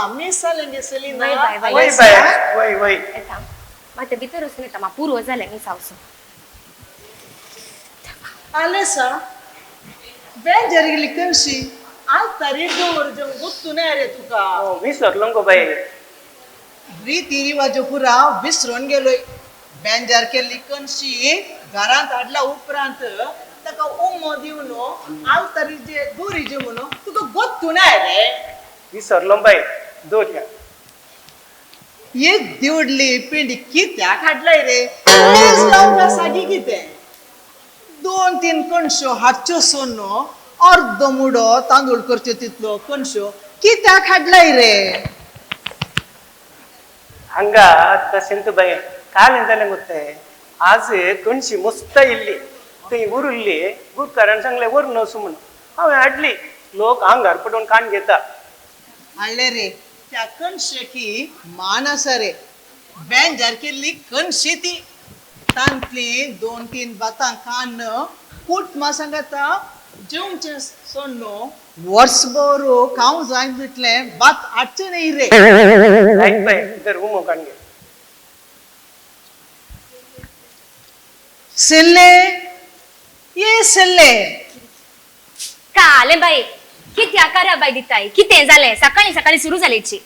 मिस जालें गे सलिना. ಮತ್ತೆ ಬಿತ್ತರು ಸುನಿತಮ್ಮ ಪೂರ್ವ ಜಲೆ ನೀ ಸಾವಸು आलेसा बेंजार गेली कणशी. आज तारीख दवर गुत्तू नाही रे तुका. विसरलो गो बाई. रीती रिवाज पुरा विसरून गेलोय. बेंजार केल्ली कणशी घरांत हाडला उपरांत ताका उमो दिवन आलतारीचे दोरीचे म्हणून तुका गुत्तू नाही रे. विसरलो बाई. दोऱ्या एक दिवडली पिंडी कित्याक हाडलाय रे. सागी कितें 2-3 कणशो हाडच्यो सोनो अर्द मुडो तांदूळ करच्यो तितलो कणशो कित्याक हाडलाय रे. हंगा तशेंत बाई काल जालें गोते. आज कणशी मस्त इल्ली थंय उरिल्ली. गुरकारान सांगलें वर नसू म्हणून हांवें हाडली. लोक आंगार पडून काण घेता. हाडले रे त्या कणशेकी मान आसा रे. बेंजार केल्ली कणशी ती. तांतली 2-3 बातां कान कूट मा सांगाता जेवचे सोन्नो वर्सभर खावं जाय म्हटलें बात हाडचें न्ही रे. तर उमो काण घे. सेल्ले ये सेल्ले. काले बाई किती आकार बाई दिताय. कितें जालें सकाळी सकाळी सुरू जालेची.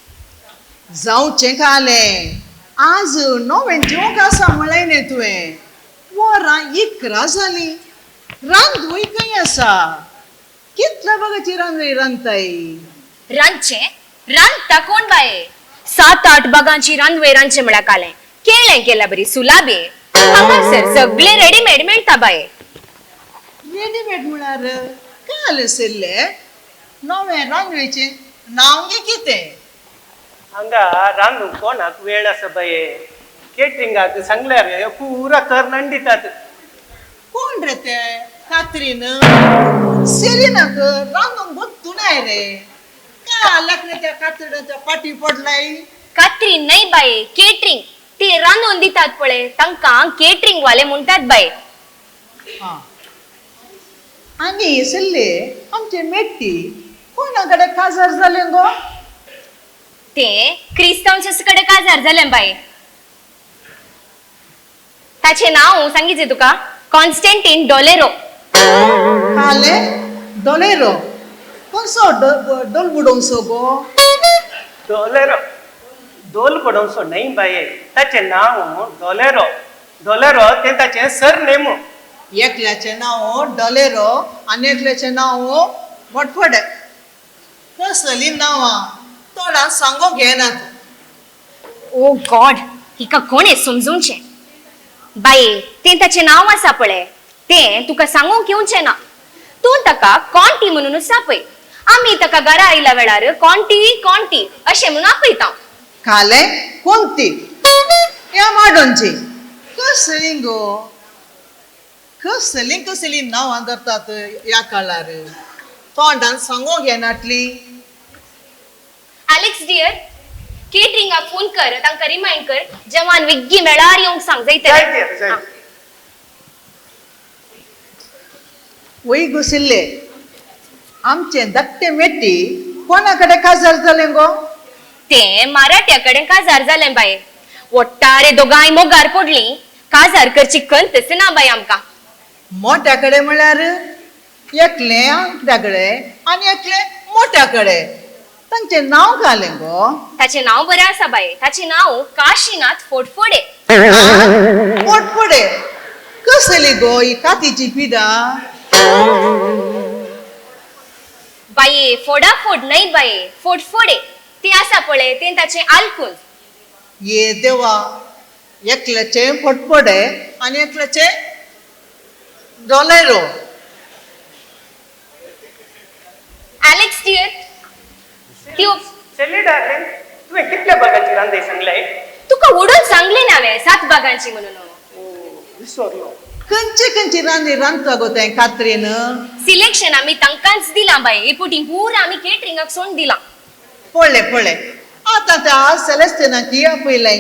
जावचें कालें. आज नवें जेवंक आसा म्हळें न्ही तुवें. वरां 11 जाली. रांदवय खंय आसा. कितल्या बगाची रांदवय रांदताय. रांदचे रांदता कोण बाये. 7-8 बागांची रांदवे रांदचे म्हळ्या कालें. केळें केला बरी सुलाबे. हांगासर सगळे रेडीमेड मेळटा बाये. रेडीमेड म्हळ्यार काल सेल्ले नवें रांदवेचें नांव गे कितें. हांगा रांदूंक कोणाक वेळ आसा बाये. केटरिंगाक सांगल्यार पुरा कर दितात. कोण रे ते. कात्रीन सेलिनाक रांदूंक बत्तू नाय रे. कालाक रे त्या कातड्याच्या पाटी पडलाय. कात्री नाही बाये केटरिंग. ते रांदून दितात पळय तांकां केटरिंग वाले म्हणटात बाये. आनी सेल्ले आमचे मेट्टी कोणाकडे काजार जाले गो. ते क्रिस्तांवच्या कडे काजार जालें बाये. ताचे नाव सांगितले तुका कॉन्स्टँटीन डॉलेरो. काले डॉलेरो कसो डोल बुडोवचो गो. डॉलेरो दोल पडोवचो न्ही बाये. ताचें नांव डॉलेरो. डॉलेरो तें ताचें सरनेम. एकल्याचें नांव डॉलेरो आनी एकल्याचें नांव मोटफोडे. कसली नांवां तोंडां सांगोंक घेनात. ओ गॉड हिका कोणे समजूंचे बाये ते ताचे नाव आसा पळय ते तुका सांगूंक येवचें ना तूं ताका कॉन्टी म्हणूनच सापय आमी ताका घरा आयल्या वेळार कॉन्टी कॉन्टी अशें म्हणून आपयता काले कोणती या माडोंची कसली गो कसली नांवां धरतात या काळार तोंडान सांगूंक येनातली एलेक्स डियर केटरिंगाक फोन कर तांकां रिमाइंड कर जवान विग्गी मेळार येवंक सांग जायते वय घुसिल्ले आमचे धाकटे मेटी कोणा कडेन काजार जाले गो ते मराठ्या कडेन काजार जालें बाये वट्टारे दोगांय मोगार पडली काजार करची कंतच ना बाय आमकां मोठ्या कडेन म्हळ्यार एकले आमच्या कडेन आनी एकले मोठ्या कडेन तांचे नांव घालें गो ताचे नाव बरें आसा बाये ताचे नाव काशीनाथ फोडफोडे पोटपडे कसली गो ही कातीची पिदा बाये फोडाफोड न्हय बाये फोडफोडे ते आसा पळय ते ताचे आलकूल ये देवा एकल्याचे फटफडे आणि एकल्याचे डॉलेरो एलेक्स डियर चली डार्लिंग तुवें कितल्या बागांची रांदे सांगलाय तुका उडून सांगले नावे 7 बागांची म्हणून विसरलो खंयची रांदी रांदता गो तें खात्रीन सिलेक्शन आमी तांकांच दिला बाये एपुटी पूरा आमी केटरिंगाक सोडून दिला पळय आता त्या सेलेस्टिनाची आपयलाय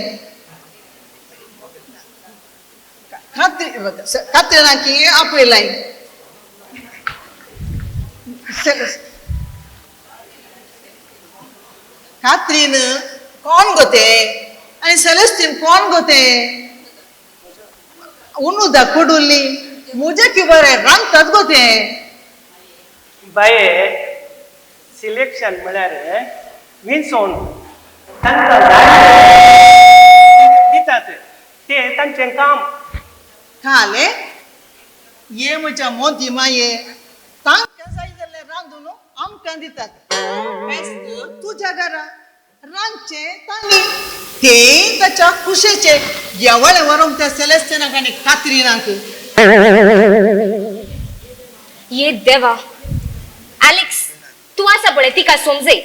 खात्रीनाची आपयलाय खात्रीन कोण गोते आणि सेलेस्टीन कोण गोते उनुदा कुडुल्ली मुजे की बरे रांदतात गोते बाये सिलेक्शन म्हळ्यार विंचोवन दितात ते तांचें काम खाले ये म्हज्या मोती माये तांकां जाय जाल्यार रांदून आमकां दितात बेस्ट तुज्या घरा रांदचे तांणी ते ताच्या खुशेचे येवळे व्हरोंक त्या सेलेस्टिनाक आनी कात्रिनाक ये देवा एलेक्स तू आसा पळय तिका समजय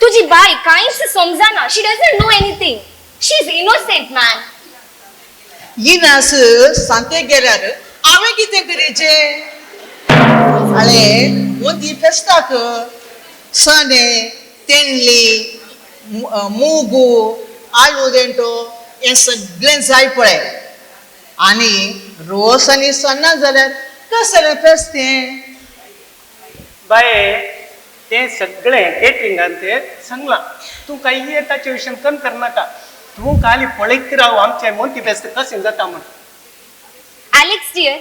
तुजी बाय कांयच समजना she doesn't know anything she is innocent man इनास सांते गेल्यार हांवें कितें करीचे आले मोती फेस्ताक सणे तेंडली मूगू आलू देंटो हें सगळें जाय पळय आनी रोस आनी सन्नां जाल्यार कसलें फेस्त तें बाये ते सगळें केटरिंगान ते सांगलां तूं काही ताचे विशयन कन करनाका तूं खाली पळयत राव आमचें मोती फेस्त कशें जाता म्हण एलेक्स डियर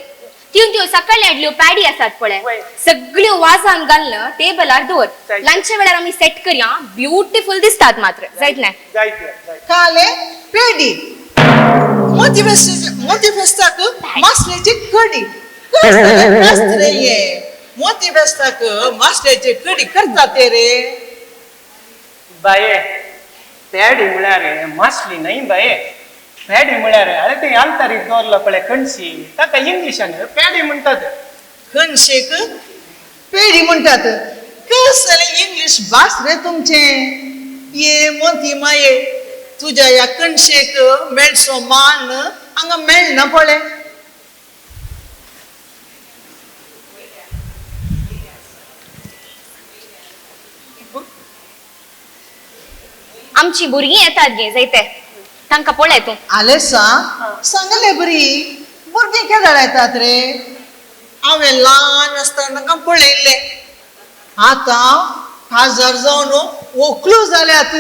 त्यो सकाळी हाडल्यो पॅडी आसात पळय सगळ्यो वासान घालन टेबलार दवर लंचा वेळार आमी सेट करया ब्युटिफुल दिसतात मात्र जायत नाही काले पेडी मोती फेस्ताक मासलेची कडी कसले ये मोती फेस्ताक मासलेची कडी करतात ते रे बाये पॅडी म्हळ्यार मासली न्हय बाये पॅडी म्हळ्यार अरे ते आलतारीक दवरला पळय कणशी ताका इंग्लिशान पॅडी म्हणटात कणशेक पेडी म्हणटात कसले इंग्लिश भास रे तुमचे ये मोती माये तुझ्या या कणशेक मेळचो मान हांगा मेळना पळय आमची भुरगीं येतात गे जायते तांकां पळय तूं आले सांगले बरी भुरगीं केदार येतात रे हांवें ल्हान आसतना तांकां पळयल्ले आतां खासदार जावन व्हंकलो जाल्यात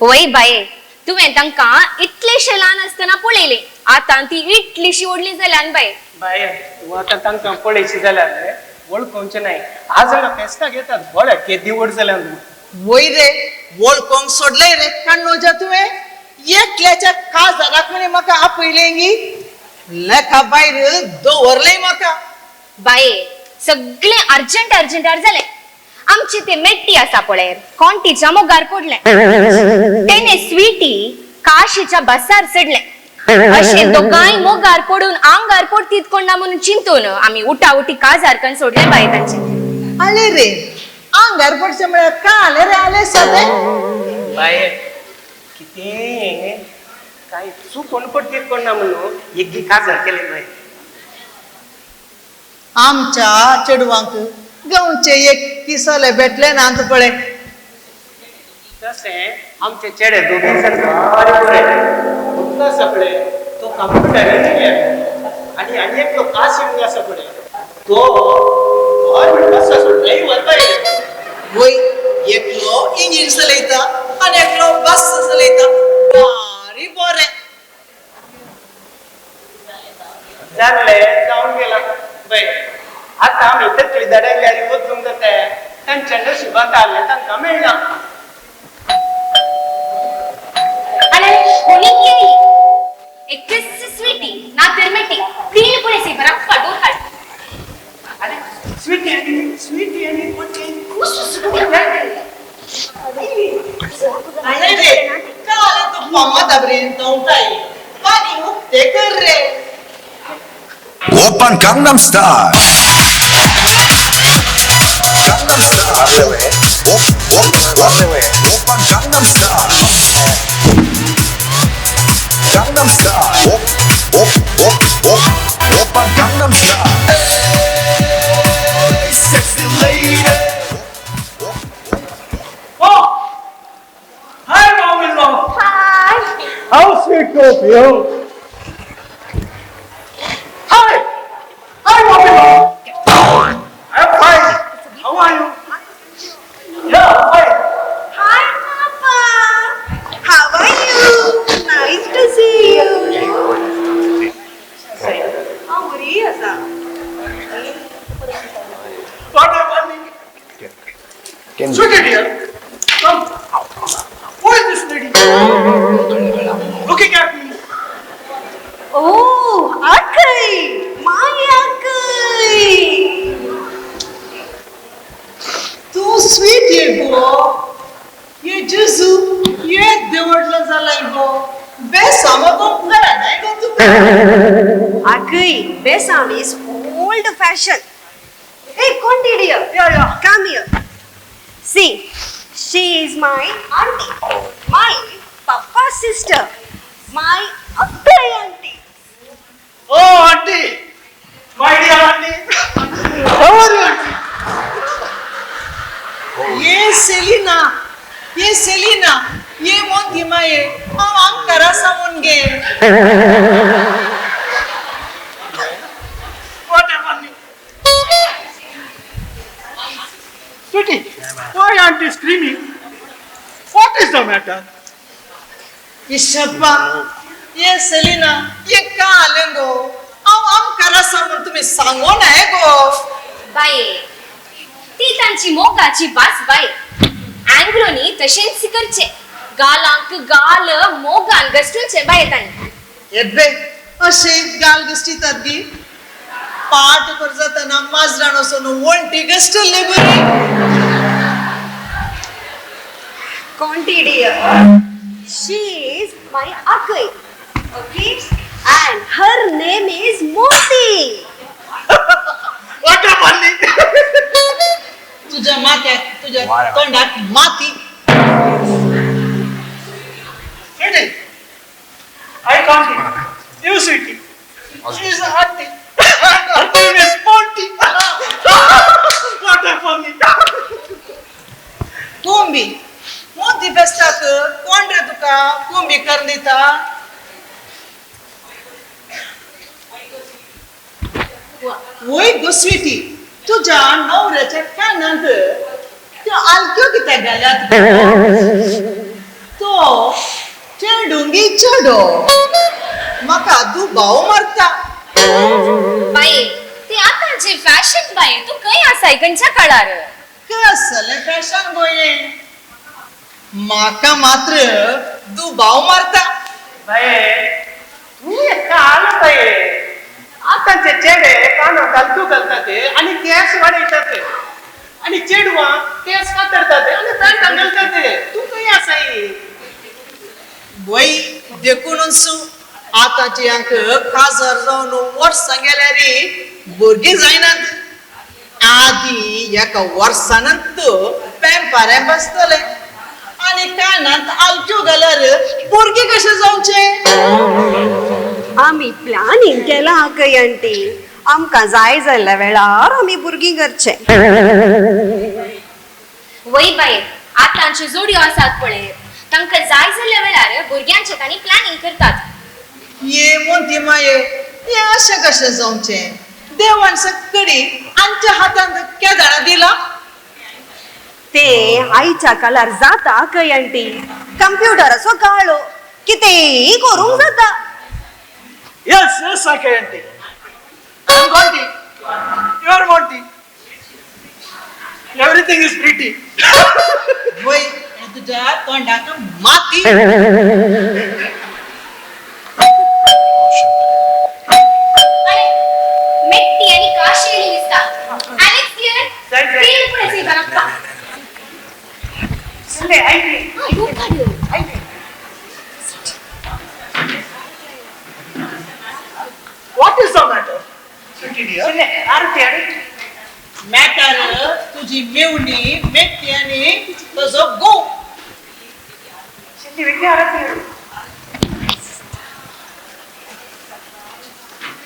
वय बाये तुवें तांकां इतलेशे ल्हान आसतना पळयले आतां ती इतलीशी व्हडली जाल्यान बाये बाये तूं आतां तांकां पळयशी जाल्यार वळखोवचें न्हय आज हांगा फेस्ताक येतात बरें केदी व्हड जाल्यार वय रे वळखोंक सोडले रे काण्णोजा तुवें एकल्याच्या खासदाराक म्हणे म्हाका आपयलेंगी लेखा भायर दवरले म्हाका बाये सगळे अर्जंट जाले आमचे ते मेट्टी आसा पळय कॉन्टीच्या मोगार पडले तेने स्वीटी काशीच्या बसार चढले असे दोघांय मोगार पडून आंगार पडतीत कोणा म्हणून चिंतून आम्ही उठाउटी काजारकन सोडले बाय तांचे. आले रे आंगार पडचे म्हळ्यार का आले रे आले सगळे बाय किती काय चुकून पडतीत कोण ना म्हणून एक काजार केले बाय. आमच्या चेडवांक गावचे एक किसले भेटले ना आता पळे तसे आमचे चेडे दोघे जण बरे बरे सपडे तो कम्प्युटर इंजिनियर आणि एक तो काशिम सपडे तो गव्हर्नमेंट बस सोडले वरताय वय एकलो इंजिन चलयता आणि एकलो बस चलयता भारी बरे जाणले जाऊन गेला बाय. आता आम्ही तकली दडायला बदलून जाते त्यांच्या नशिबात आले त्यांना मिळणार. अरे कोणी केली एक किस स्वीटी ना तिरमेटी तीन पुणे से बरा काढून काढ. अरे स्वीटी स्वीटी आणि कोणते अरे रे काले तो मम्मा दबरेन तोंटाई पाणी मुक्ते कर रे Open Gangnam Style. Gangnam Style. Open Gangnam Style. Gangnam Style. Open Gangnam Style. Hey, sexy lady. Oh! Hi, mom-in-law. Hi. How sweet of you. Hi. Hi, mom-in-law. I'm fine. How are you? Yeah, fine. Hi, Papa. How are you? Nice to see you. How are you, sir? What happened? Sweetie dear, come. Who is this lady? Looking at me. Oh, Akai. My Akai. तू स्वीट ये गो ये जुजू ये देवडलं झालाय गो बेसामा कोण करा नाही गो तू Akai, Besam is old fashioned. Hey, Conti dear. Yeah. Come here. See, she is my auntie. My papa's sister. My Akai auntie. Oh, auntie. My dear auntie. How are you, auntie? ये सेलिना ये मोती माये आम करा सामून गे What happened? Sweetie, why aren't you screaming? What is the matter? ये शप्पा ये सेलिना ये का आले गो आम करा सामून तुम्ही सांगो नाही गो बाये ती तांची मोगाची बास बाय. अँग्लोनी तशेंच करचे गालांक गाल मोगान गस्टूचे बाय तांनी. एबे असे गाल गस्टीतात गी पाठ कर जाताना माजरान असोन वंटी गस्टले बरी Conti dear. She is my Akai. Okay? And her name is Moti. What happened? तुझ्या माथ्यात तुझ्या तोंडात माती Sweetie, I can't. You sweetie. She is an auntie. Her name is Monty. What happened? कुंभी मोती बेस्ताक कोण रे तुका कुंभी कर दिता वय गो स्वीटी तुझ्या नवऱ्याच्या कानात त्यो आलक्यो कित्याक घाल्यात तो चेडूंगी चेडो म्हाका तू भाव मारता बाये ते आतांचे फॅशन बाये तू खंय आसाय खंयच्या काळार कसले फॅशन गोये म्हाका मात्र तू भाव मारता बाये तू एका आलं बाये आताचे चेडे कानात घालतू घालतात आणि केस वाढयतात आणि चेडवा केस कातरतात आणि पॅन्ट घालतात तू काही असाई वय देखूनच आताची अंक खासदार जावन वर्सां गेल्यार भुरगीं जायनात आदी एका वर्सानंत पॅम्पाऱ्या बसतले आणि कानांत आलच्यो घाल्यार भुरगीं कशें जावचे आमी प्लॅनिंग केला आंकय आंटी आमकां जाय जाल्ल्या वेळार आमी भुरगीं करचे वय बाये आतांच्यो जोड्यो आसात पळय तांकां जाय जाल्ल्या वेळार भुरग्यांचें तांणी प्लॅनिंग करतात ये म्हणती माये हे अशें कशें जावचें देवान सकडी आमच्या हातांत केदारा दिला ते आईच्या काळार जाता आंकय आंटी कंप्युटराचो काळो कितेंय करूंक जाता Yes, yes, I can. I'm Monty. You're Monty. Everything is pretty. वय तुझ्या तोंडाक माती मेट्टी आणि काशेली दिसता एलेक्स क्लियर तीन पुढे बनका Sunday, I agree. यू काढू What is the matter? Sweetie dear. Sunday, Arti. Matter तुझी मेवणी मेट्टी आणि तुझो गो Cindy, when you are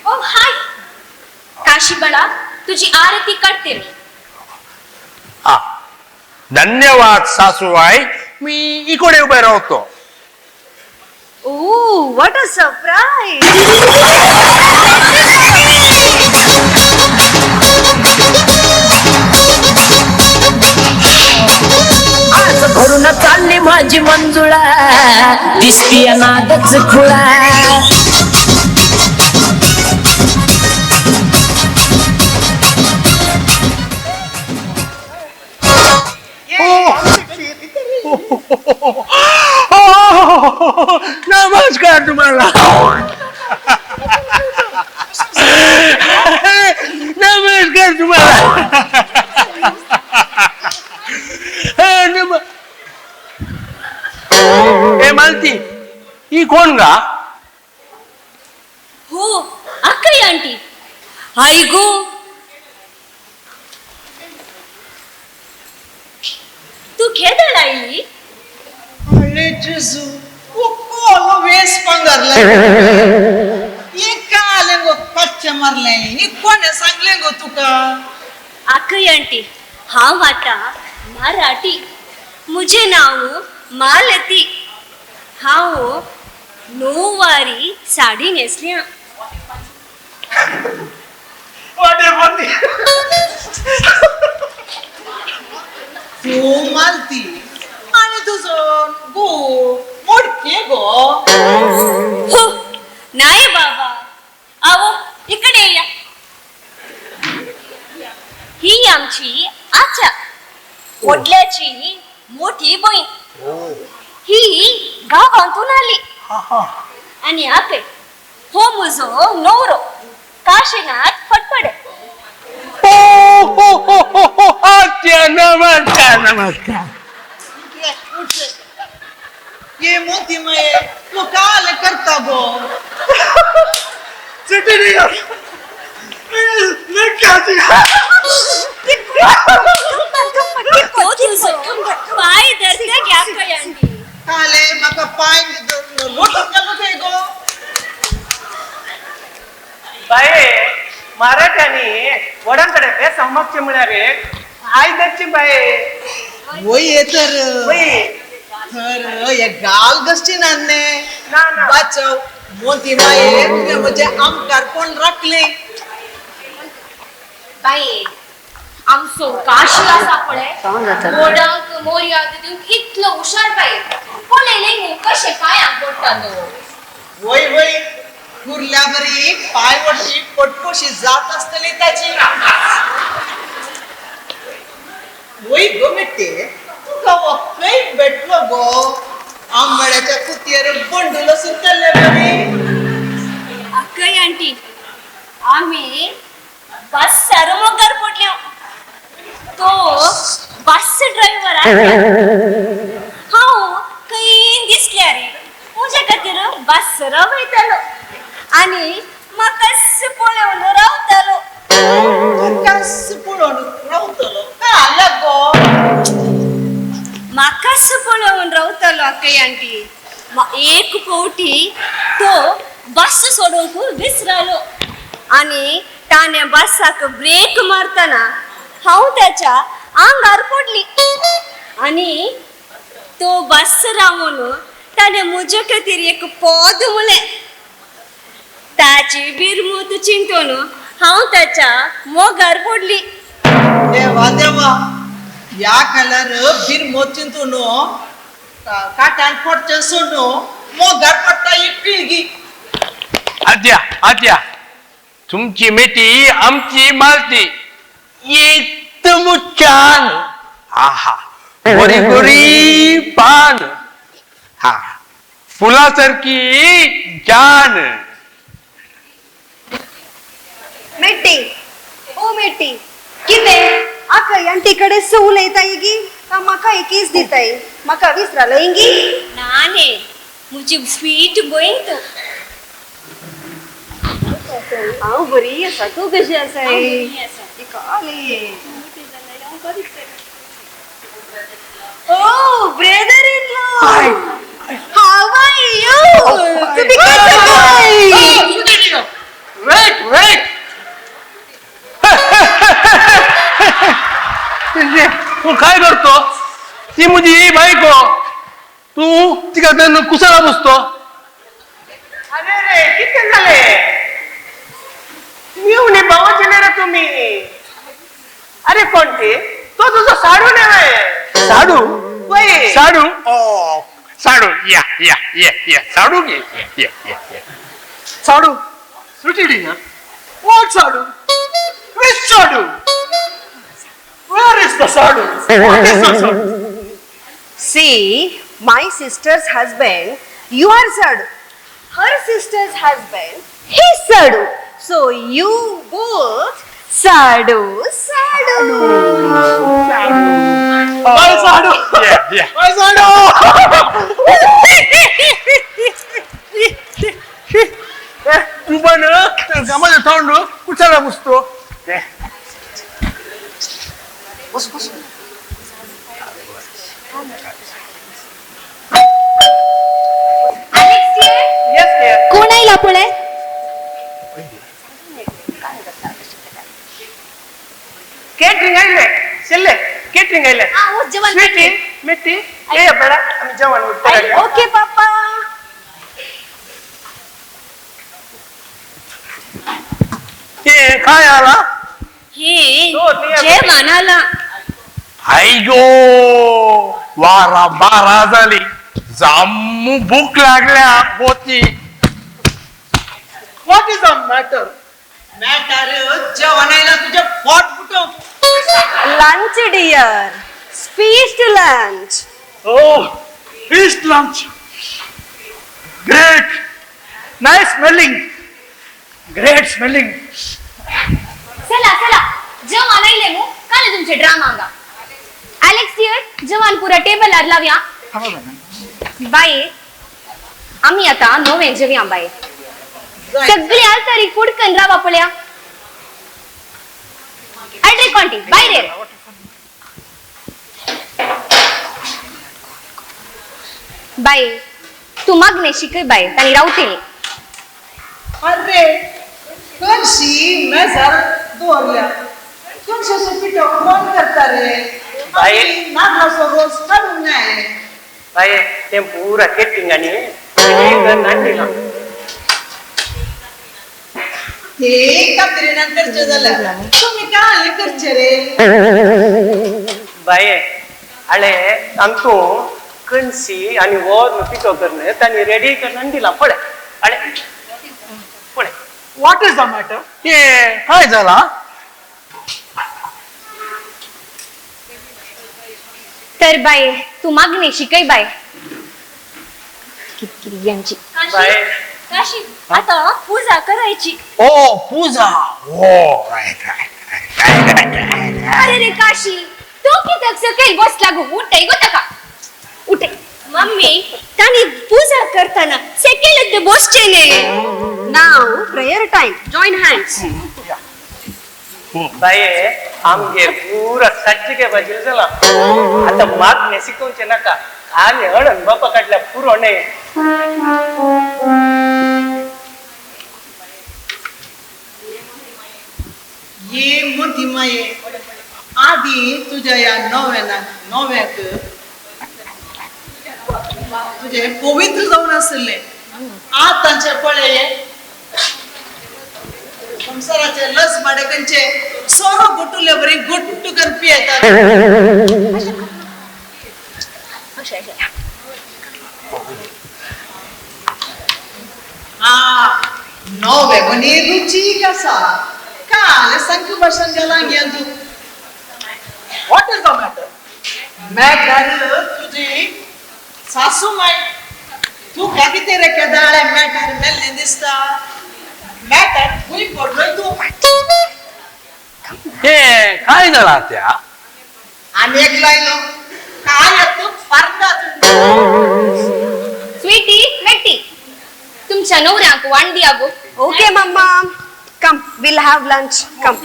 ओ हाय काशी बळा तुझी आरती करते मी धन्यवाद सासूबाई मी इकडे उभे राहतो ओ व्हॉट अ सरप्राईज आज भरून चालली माझी मंजुळा दिसतीय नादच खुळा नमस्कार तुम्हाला नमस्कार तुम्हाला ए मालती ही कोण गा हो अक्कई आंटी आई गो तू खेदळ आईली अरे जेजू ओ कोलो वेस पंगरला ये काले गो पच्चे मारले ये कोणे सांगले गो तुका अक्कई आंटी हांव आता मराठी मुझे नाव मालती हांव नऊवारी साडी नेसल्या तू मालती आणि तुझं गो मोडके गो हो नाही बाबा आवो इकडे या ही आमची आच्या वडल्याची मोठी बहीण ही गावांतून आली आणि आपे हो मुजो नवरो काशीनाथ फटफडे नमस्कार नमस्कार ये मोती मये तू काल करता गो City dear. पाय धरते घ्या कयांडी काले मका पाय लोटून गेलो ते गो बाये मराठ्यानी वडांकडे ते समक्ष मिळाले आई दरची बाये वय तर वय तर ये गाल गस्ती नान्ने वाचव मोती माये म्हणजे आमकार कोण राखले बाई आमचो काशी आसा पळय गोडांक मोर्या दिवंक इतलो हुशार बाई कोणेले कशे पायांक पडटा तो वय वय कुर्ल्या बरी पाय वरची पटकोशी जात असतली त्याची वय गो मिट्टे तुका वक्कय भेटलो गो आंबाड्याच्या कुतीयर बंडूल सुटले बरी अक्कई आंटी आम्ही बस सरमोगर पडल्या तो बस ड्रायव्हर आहे हांव खंय दिसल्या रे तुझ्या खातीर बसरा वयतलो आणि म्हाकाच पळोवन रावतलो कस पळोवन रावतलो काय गो म्हाकाच पळोवन रावतलो आकय आंटी एक फावटी तो बस सोडूंक विसरलो आणि ताने बसाक ब्रेक मारतना हांव त्याच्या आंगार पडली आणि तो बस रावून ताने म्हजे खातीर एक पद म्हणलें ताची बिरमूत चिंतून हांव त्याच्या मोगार पडली देवा देवा या कलर बीर मोचिंतून काटान पडचे सोडून मोगार पडटा एक पिळगी आद्या आद्या तुमची मेटी आमची मालती एकदम छान हा हा गोरी गोरी पान हा फुलासारखी जान मेटी ओ मेटी कितें आकय आंटीकडे सवल येताय गी का म्हाका एकीच दिताय म्हाका विसरालो इंगी नाने म्हजी स्वीट गोईंग तू हांव बरी आसा तूं कशी आसाय oh brother in law how are you तुम्ही कसे वेट वेट तू काय करतो ती मुझी बायको तू तिका कुसाला बसतो अरे रे किती झाले मिळून भावाचे रे तुम्ही अरे कोणते तो तुझा साडू नव्हे साडू वय साडू ओ साडू या या या या साडू घे या या या साडू सुटी डिनर व्हाट साडू विच साडू Where is the sadhu? What is the sadhu? See, my sister's husband, you are Sadhu. Her sister's husband, he's Sadhu. So you both Sadhu, Sadhu. Bye, sadhu. Yeah, yeah. Bye, sadhu. तू पण कामाला थांबलो कुठला बसतो बस बस कोण आयला पुढे केटरिंग आइले चले केटरिंग आइले जेवण स्वीटी मिट्टी ये बड़ा हम जवान उठते ओके पापा हे काय आला हे जेवण आला आईगो वारा बारा झाली जामू भूक लागल्या होती what is the matter matter जेवणायला तुझे पोट फुटव lunch dear speech lunch Oh, feast lunch. Great. Nice smelling. Great smelling. चला चला जेवण आयले मु काल तुमचे ड्रामा गा एलेक्स डियर जेवण पुरा टेबलार लावया बाय आम्ही आता नवे जेवया बाय सगळी आलतारी फुडकन रावा पळया अड्रे कोंटी बाय रे बाय तू मागणे शिकय बाय तानी रावते अरे कशी मेसर दोरल्या कशी पिठो कोण करता रे बाई नागलासो रोज काढून नाही बाई ते पूरा केटरिंग आणि नांदीला हे कात्री नंतरचे झालं तुम्ही काय करचे रे बाई हळे आमचो कणसी आणि वोर पिको करणे त्यांनी रेडी करून दिला पडे अळे पडे What is the matter? हे काय झाला तर बाय तू मागणे शिकय बाय कितकिरी यांची बाई काशी आता पूजा करायची ओ पूजा ओ राईट अरे रे काशी तो कितक सकाळी बस लागू उठे गोता का उठे मम्मी तानी पूजा करताना सेकेल बसचेने नाव प्रेयर टाइम जॉइन हँड्स बाये आमगे पुरा सज्जिगे बजिल झाला आता मागणे शिकवचे नका आणि हळण बापा काढल्या पुरवणे ये मोठी माये आधी तुझ्या या नव्याक तुझे पवित्र जाऊन असले आतांचे पळे संसाराचे लस माडेकंचे सोरो गुटुले बरी गुट्टुकन पियतात नवे बनी रुची कसा काल संख वर्षन गेला गेन तू व्हॉट इज द मॅटर तुझी सासू माय तू काय किती रे केदाळे मॅटर मेल्ले दिसता मॅटर हुई पडलोय तू हे काय झाला त्या आणि एक लायलो काय तू फारदा स्वीटी मेट्टी तुमच्या नवऱ्याक वांडी आगो okay mamma come we'll have lunch come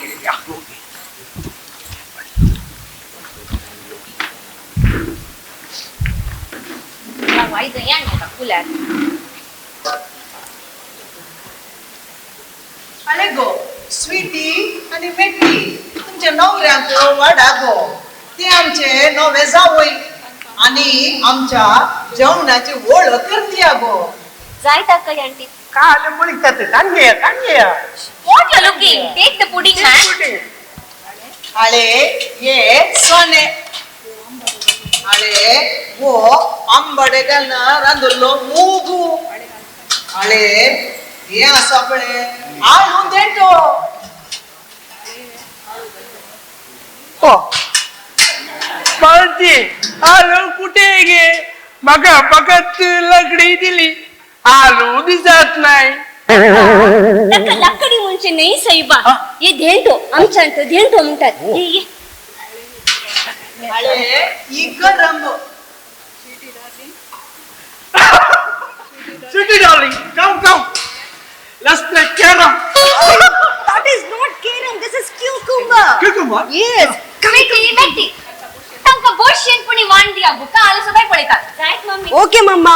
वाईट या नका कुलार अरे गो स्वीटी आणि मेट्टी तुमच्या नवऱ्याक वाडा गो ते आमचे नवे जावई आणि आमच्या जेवणाची ओळख करते गो जाय ताका आंटी काल मुळीतात कांगे What you're looking? Take the pudding, man. अरे ये सोने अरे वो आंबडे घालणं रांदुल्लो मूगू अरे हे असं आपले आणून देतो हो पार्टी आलू कुठे गे बघा बघत लकडी दिली आलू दिसत नाही लाकडी म्हणजे नाही साईबा हे धेंटो आमच्या धेंटो म्हणतात ये अरे ही गरम Sweetie darling, come. Let's play carom. That is not carom, this is cucumber. Cucumber? Yes. मेटी तांका बोशेन पुणी वांडी आगो का आले सगळे पळतात राईट मम्मी Okay, mama.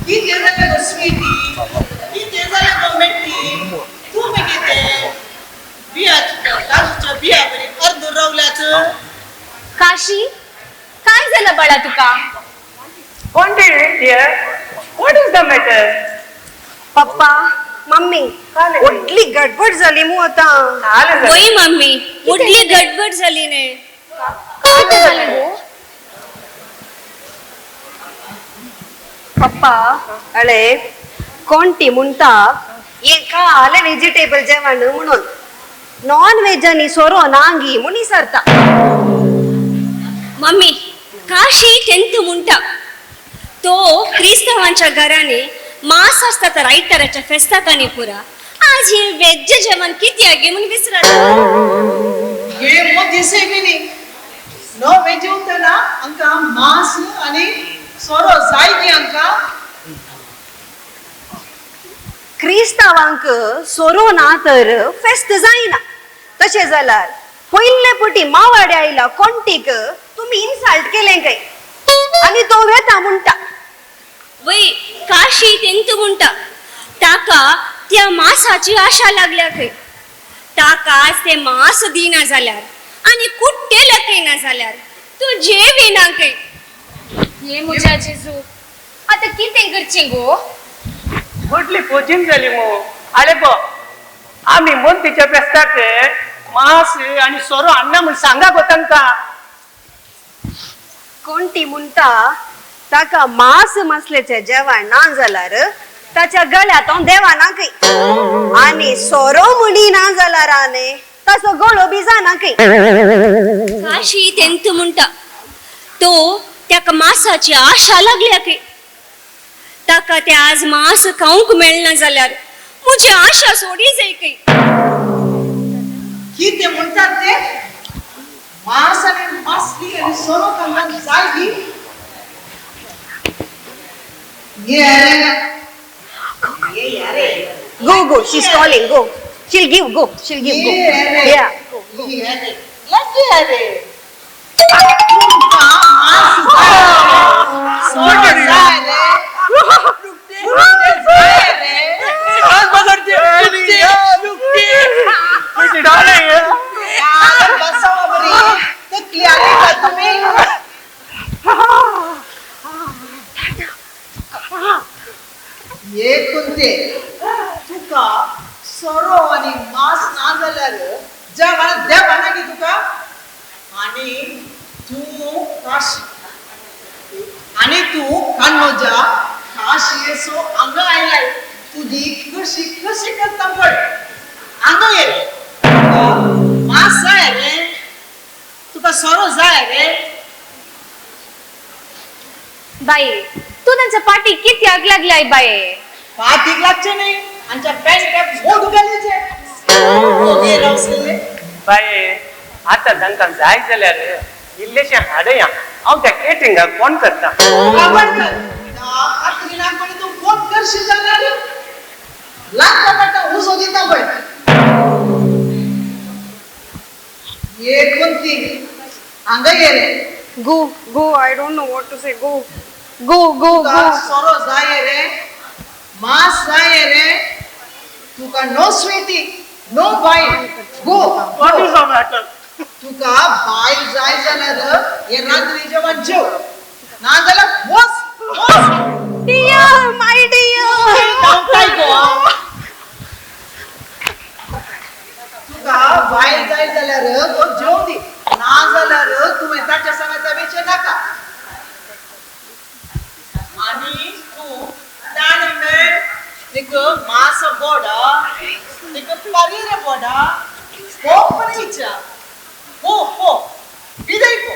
किती झालं गं स्वीटी किती झालं गं मेट्टी तुम्ही किती बिया बरी अर्ध रवल्याचं काशी काय झालं बाळा तुका कोणते what is the matter papa mummy उठली गडबड झाली मू आता होय मम्मी उठली गडबड झाली ने काय झालं गो पप्पा अळे कोणती म्हणता एका आले व्हेजिटेबल जेवण म्हणून नॉन व्हेज आणि सोरो नांगी मुनी सरता मम्मी काशी तेंत म्हणता तो क्रिस्तवांच्या घराने मास असता तर आयताराच्या फेस्ताकानी पुरा आज हे वेज जेवण किती आगे म्हणून विसरला हे मोठी सेविनी नो व्हेज होतं ना अंका मांस आणि सोरो जाय की अंका क्रिस्तावांक सोरो ना तर फेस्त जायना तशें जाल्यार पयले पुटी मावाडे आयला कोणटीक तुम्ही इन्सल्ट केले काय आणि तो वेता म्हणटा वय काशी तेंत म्हणता ताका त्या मासाची आशा लागल्या खंय ताका ते मास दिना जाल्यार आणि कुट्टे लकयना जाल्यार तू जेविना खंय ये मुजा जेजू आता कितें करचें गो कुठली पोचीन झाली मो अरे गो आम्ही मोंतीच्या फेस्ताक मांस आणि सोरो हाडना म्हूण सांगा गो तांकां कोणती म्हणटा ताका मांस मसलेचे जेवण ना जाल्यार ताच्या गळ्यात देवा ना खंय आणि सोरो मुडी ना जाल्यार आने तसो गळो बी जाना खंय काशी तेंत म्हणता तो त्याका मासाची आशा लागल्या खंय ताका ते आज मास खावंक मेळना जाल्यार म्हजी आशा सोडी जायकय. कितें म्हणटात ते मास आनी मासली आनी सोनो तांकां जाय ये अरे Go, she's calling, go. She'll give, go. Yeah. ये कोणते तुका सोरो आणि मास ना जाल्यार जगान देवा ना की तुका आणि तू कान्नोजा काशी येसो अंग आयलाय तुझी कशी कशी करता पड अंग ये मास जाय रे तुका सोरो जाय रे. बाई तू त्यांच्या पाठी किती आग लागलाय बाये. पाठीक लागचे नाही आमच्या पॅन्ट कॅप मोड गेले बाये आता तांकां जाय जाल्यार इल्लेशें हाडया हांव त्या केटरिंगाक फोन करता. तू फोन करशील जाल्यार लागता ताका उजो दिता पळय. ये कोणती हांगा ये रे. Go. I don't know what to say. Go. सोरो जाय रे मास जाय रे तुका no sweetie no bye go. What is the matter? तुका बाय जाय जाल्यार हे रात्री जेवण जेव ना जाल्यार बस Dear, my dear. काय गो तुका बाय जाय जाल्यार तो जेव दी ना जाल्यार तुम्ही ताच्या संगाचा विचार नाका. आणि तू ताणे मेळ तिक मास बोडा तिक परीर बोडा कोपरीचा हो इदैको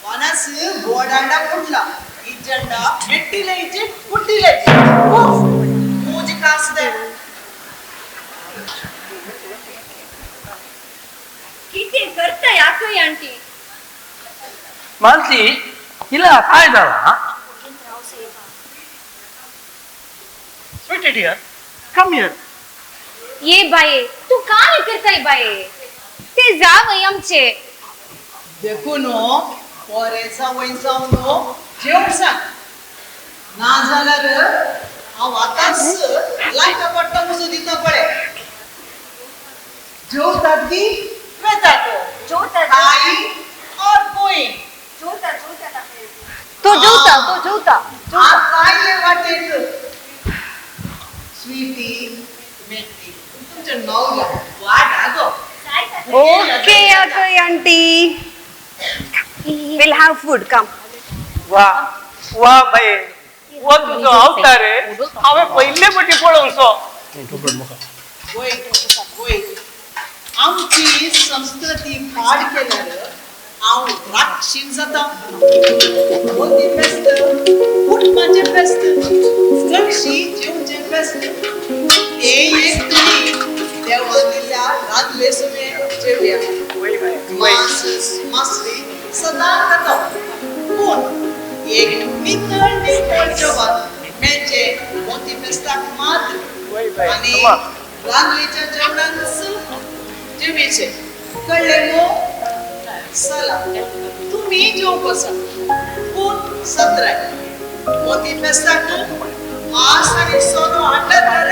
वनस बोडांडा कुडला इजंडा मेट्टिले इजे कुट्टिले मुझे कास दे. किती करताय आकय आंटी. मानसी हिला काय झाला. Sweetie dear, come here. ये बाये तू का नाही करताय बाये. ते जावय आमचे. देखू नो पोरेचा वय जाऊ नो जेव सांग ना जाल्यार हांव आतांच लायका पडटा उजो दिता पळय. जेवतात ती वेतात आई और गोई तो जेवता. काय वाटेक स्वीटी मेट्टी तुमच्या नवला वाट आगो. Okay, okay, auntie. We'll have food. Come. वा बाये वो तुजो अवतार रे हांवें पयले फावटी पळोवचो. वय आमची संस्कृती पाड केल्यार हांव राक्षीण जाता. मोती फेस्त कुटुंबाचे फेस्त कक्षी जेवचे फेस्त हे एक तरी देवान दिल्या रांदले सगळे जेवया. मास मासली सदा खाता पूण एक नितळ जेवण मेळचे मोती फेस्ताक मात्र आणि रांदलेच्या जेवणाक जेवीचे कळले गो. चला तुम्ही जेव बसा पूण सत्राय मोती फेस्ताक मास आणि सोनो हाडला तर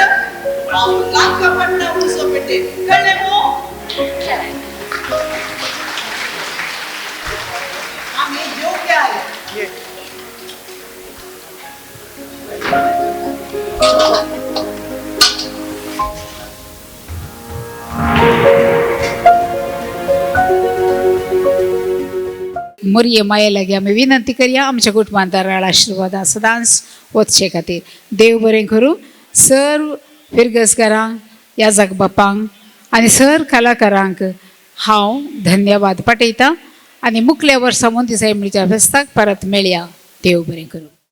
हांव लांका पडटा उजो पेटे कळले गो. आम्ही जेवके आले. मोरये माये लागी आमी विनंती करया आमच्या कुटुंबांतराळ आशिर्वादा सदांच वचचे खातीर. देव बरें करूं. सर्व फिरगसकारांक याजक बापांक आनी सर कलाकारांक हांव धन्यवाद पाठयतां आनी मुखल्या वर्सा मोती सायबीच्या फेस्ताक परत मेळया. देव बरें करूं.